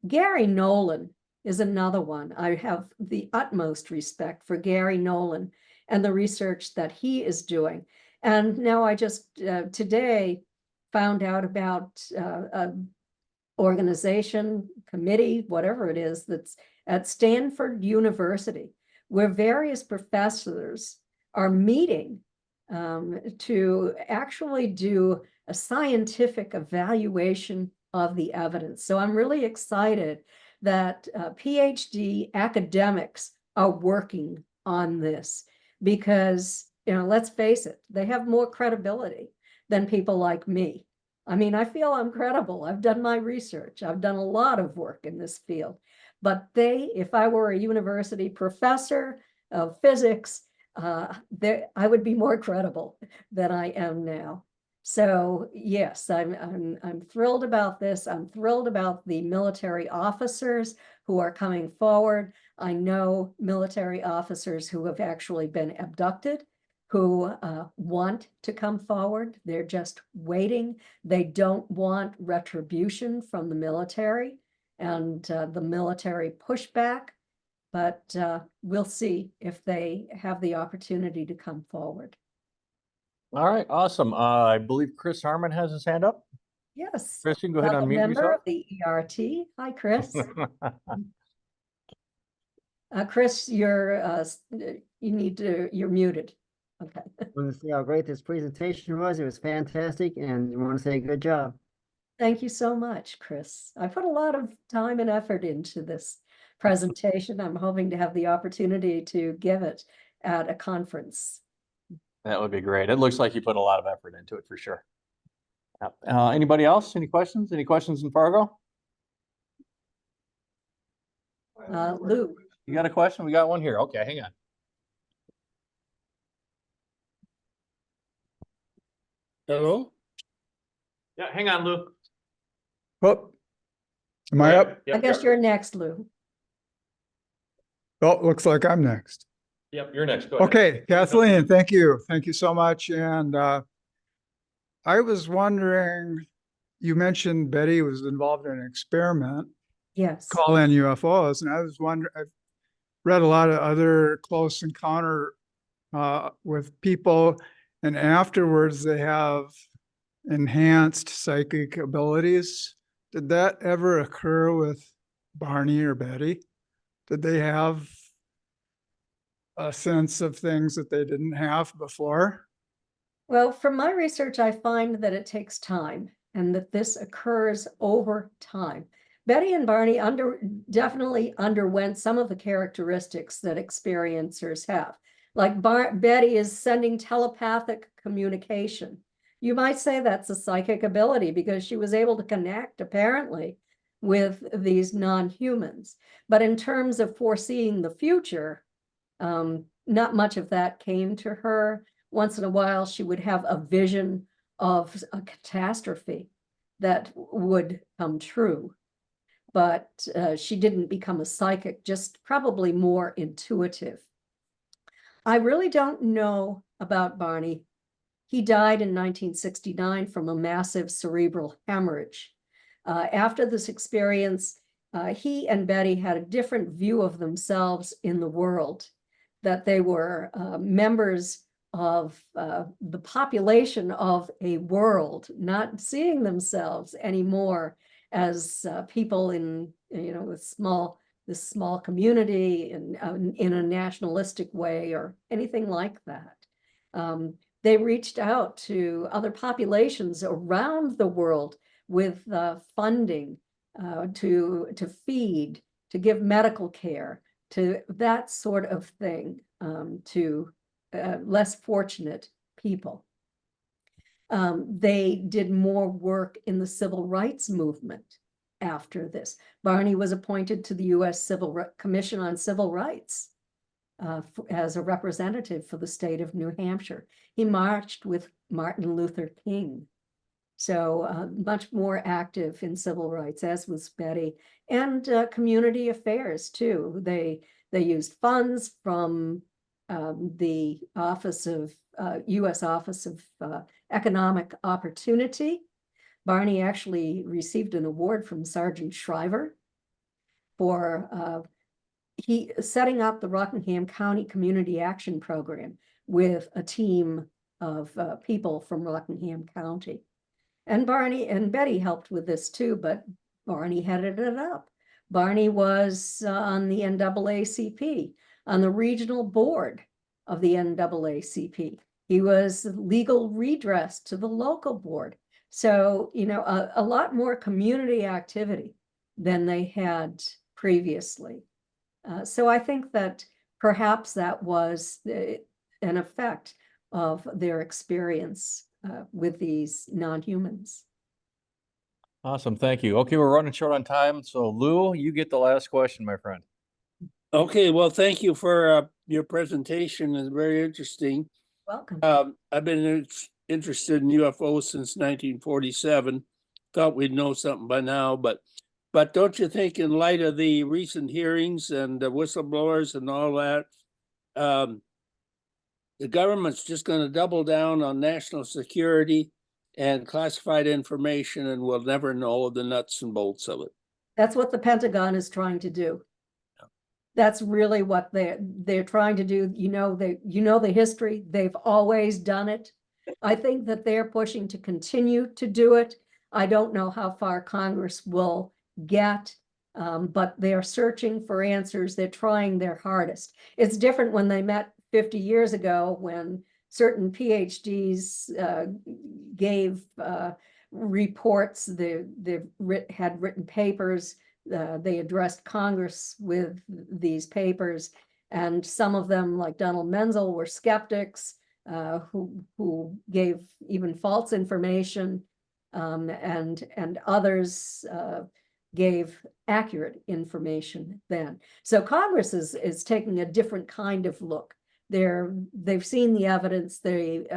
Gary Nolan is another one. I have the utmost respect for Gary Nolan and the research that he is doing. And now I just today found out about an organization, committee, whatever it is, that's at Stanford University, where various professors are meeting to actually do a scientific evaluation of the evidence. So I'm really excited that PhD academics are working on this because, let's face it, they have more credibility than people like me. I mean, I feel I'm credible. I've done my research. I've done a lot of work in this field. But if I were a university professor of physics, I would be more credible than I am now. So yes, I'm thrilled about this. I'm thrilled about the military officers who are coming forward. I know military officers who have actually been abducted, who want to come forward. They're just waiting. They don't want retribution from the military and the military pushback, but we'll see if they have the opportunity to come forward. All right, awesome. I believe Chris Harmon has his hand up. Yes. Chris, you can go ahead and Another unmute member yourself. of the ERT. Hi, Chris. Chris, you're muted. Okay. I want to say how great this presentation was. It was fantastic, and I want to say good job. Thank you so much, Chris. I put a lot of time and effort into this presentation. I'm hoping to have the opportunity to give it at a conference. That would be great. It looks like you put a lot of effort into it for sure. Yep. Anybody else? Any questions? Any questions in Fargo? Lou. You got a question? We got one here. Okay, hang on. Hello? Yeah, hang on, Lou. Oh, am I up? I guess you're next, Lou. Oh, looks like I'm next. Yep, you're next. Go ahead. Okay, Kathleen, thank you. Thank you so much. And I was wondering, you mentioned Betty was involved in an experiment, Yes. call in UFOs, and I was wondering, I've read a lot of other close encounter with people, and afterwards they have enhanced psychic abilities. Did that ever occur with Barney or Betty? Did they have a sense of things that they didn't have before? Well, from my research, I find that it takes time and that this occurs over time. Betty and Barney definitely underwent some of the characteristics that experiencers have. Like Betty is sending telepathic communication. You might say that's a psychic ability because she was able to connect, apparently, with these non-humans. But in terms of foreseeing the future, not much of that came to her. Once in a while, she would have a vision of a catastrophe that would come true. But she didn't become a psychic, just probably more intuitive. I really don't know about Barney. He died in 1969 from a massive cerebral hemorrhage. After this experience, he and Betty had a different view of themselves in the world, that they were members of the population of a world, not seeing themselves anymore as people in, this small community and in a nationalistic way or anything like that. They reached out to other populations around the world with funding to feed, to give medical care, to that sort of thing, to less fortunate people. They did more work in the civil rights movement after this. Barney was appointed to the U.S. Commission on Civil Rights as a representative for the state of New Hampshire. He marched with Martin Luther King. So much more active in civil rights, as was Betty, and community affairs too. They used funds from the U.S. Office of Economic Opportunity. Barney actually received an award from Sergeant Shriver for setting up the Rockingham County Community Action Program with a team of people from Rockingham County. And Barney and Betty helped with this too, but Barney headed it up. Barney was on the NAACP, on the regional board of the NAACP. He was legal redress to the local board. So, a lot more community activity than they had previously. So I think that perhaps that was an effect of their experience with these non-humans. Awesome, thank you. Okay, we're running short on time, so Lou, you get the last question, my friend. Okay, well, thank you for your presentation. It's very interesting. Welcome. I've been interested in UFOs since 1947. Thought we'd know something by now, but don't you think, in light of the recent hearings and the whistleblowers and all that, the government's just going to double down on national security and classified information, and we'll never know the nuts and bolts of it? That's what the Pentagon is trying to do. That's really what they're trying to do. You know the history. They've always done it. I think that they're pushing to continue to do it. I don't know how far Congress will get, but they're searching for answers. They're trying their hardest. It's different when they met 50 years ago, when certain PhDs gave reports. They had written papers. They addressed Congress with these papers, and some of them, like Donald Menzel, were skeptics who gave even false information, and others gave accurate information then. So Congress is taking a different kind of look. They've seen the evidence. They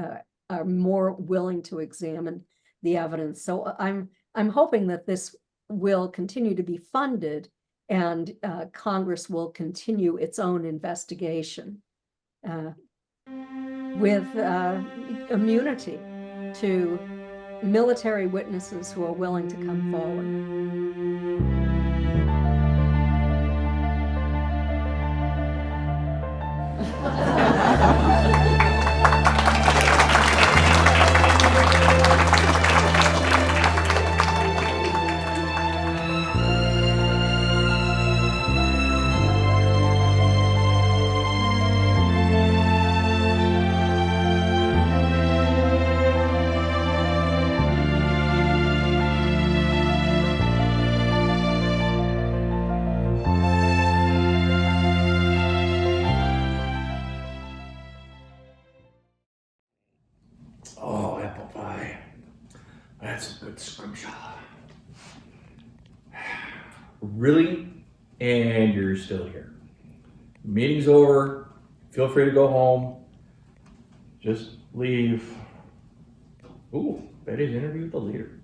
are more willing to examine the evidence. So I'm hoping that this will continue to be funded, and Congress will continue its own investigation with immunity to military witnesses who are willing to come forward. Oh, apple pie. That's a good scrimshaw. Really? And you're still here. Meeting's over. Feel free to go home. Just leave. Ooh, Betty's interview with the leader.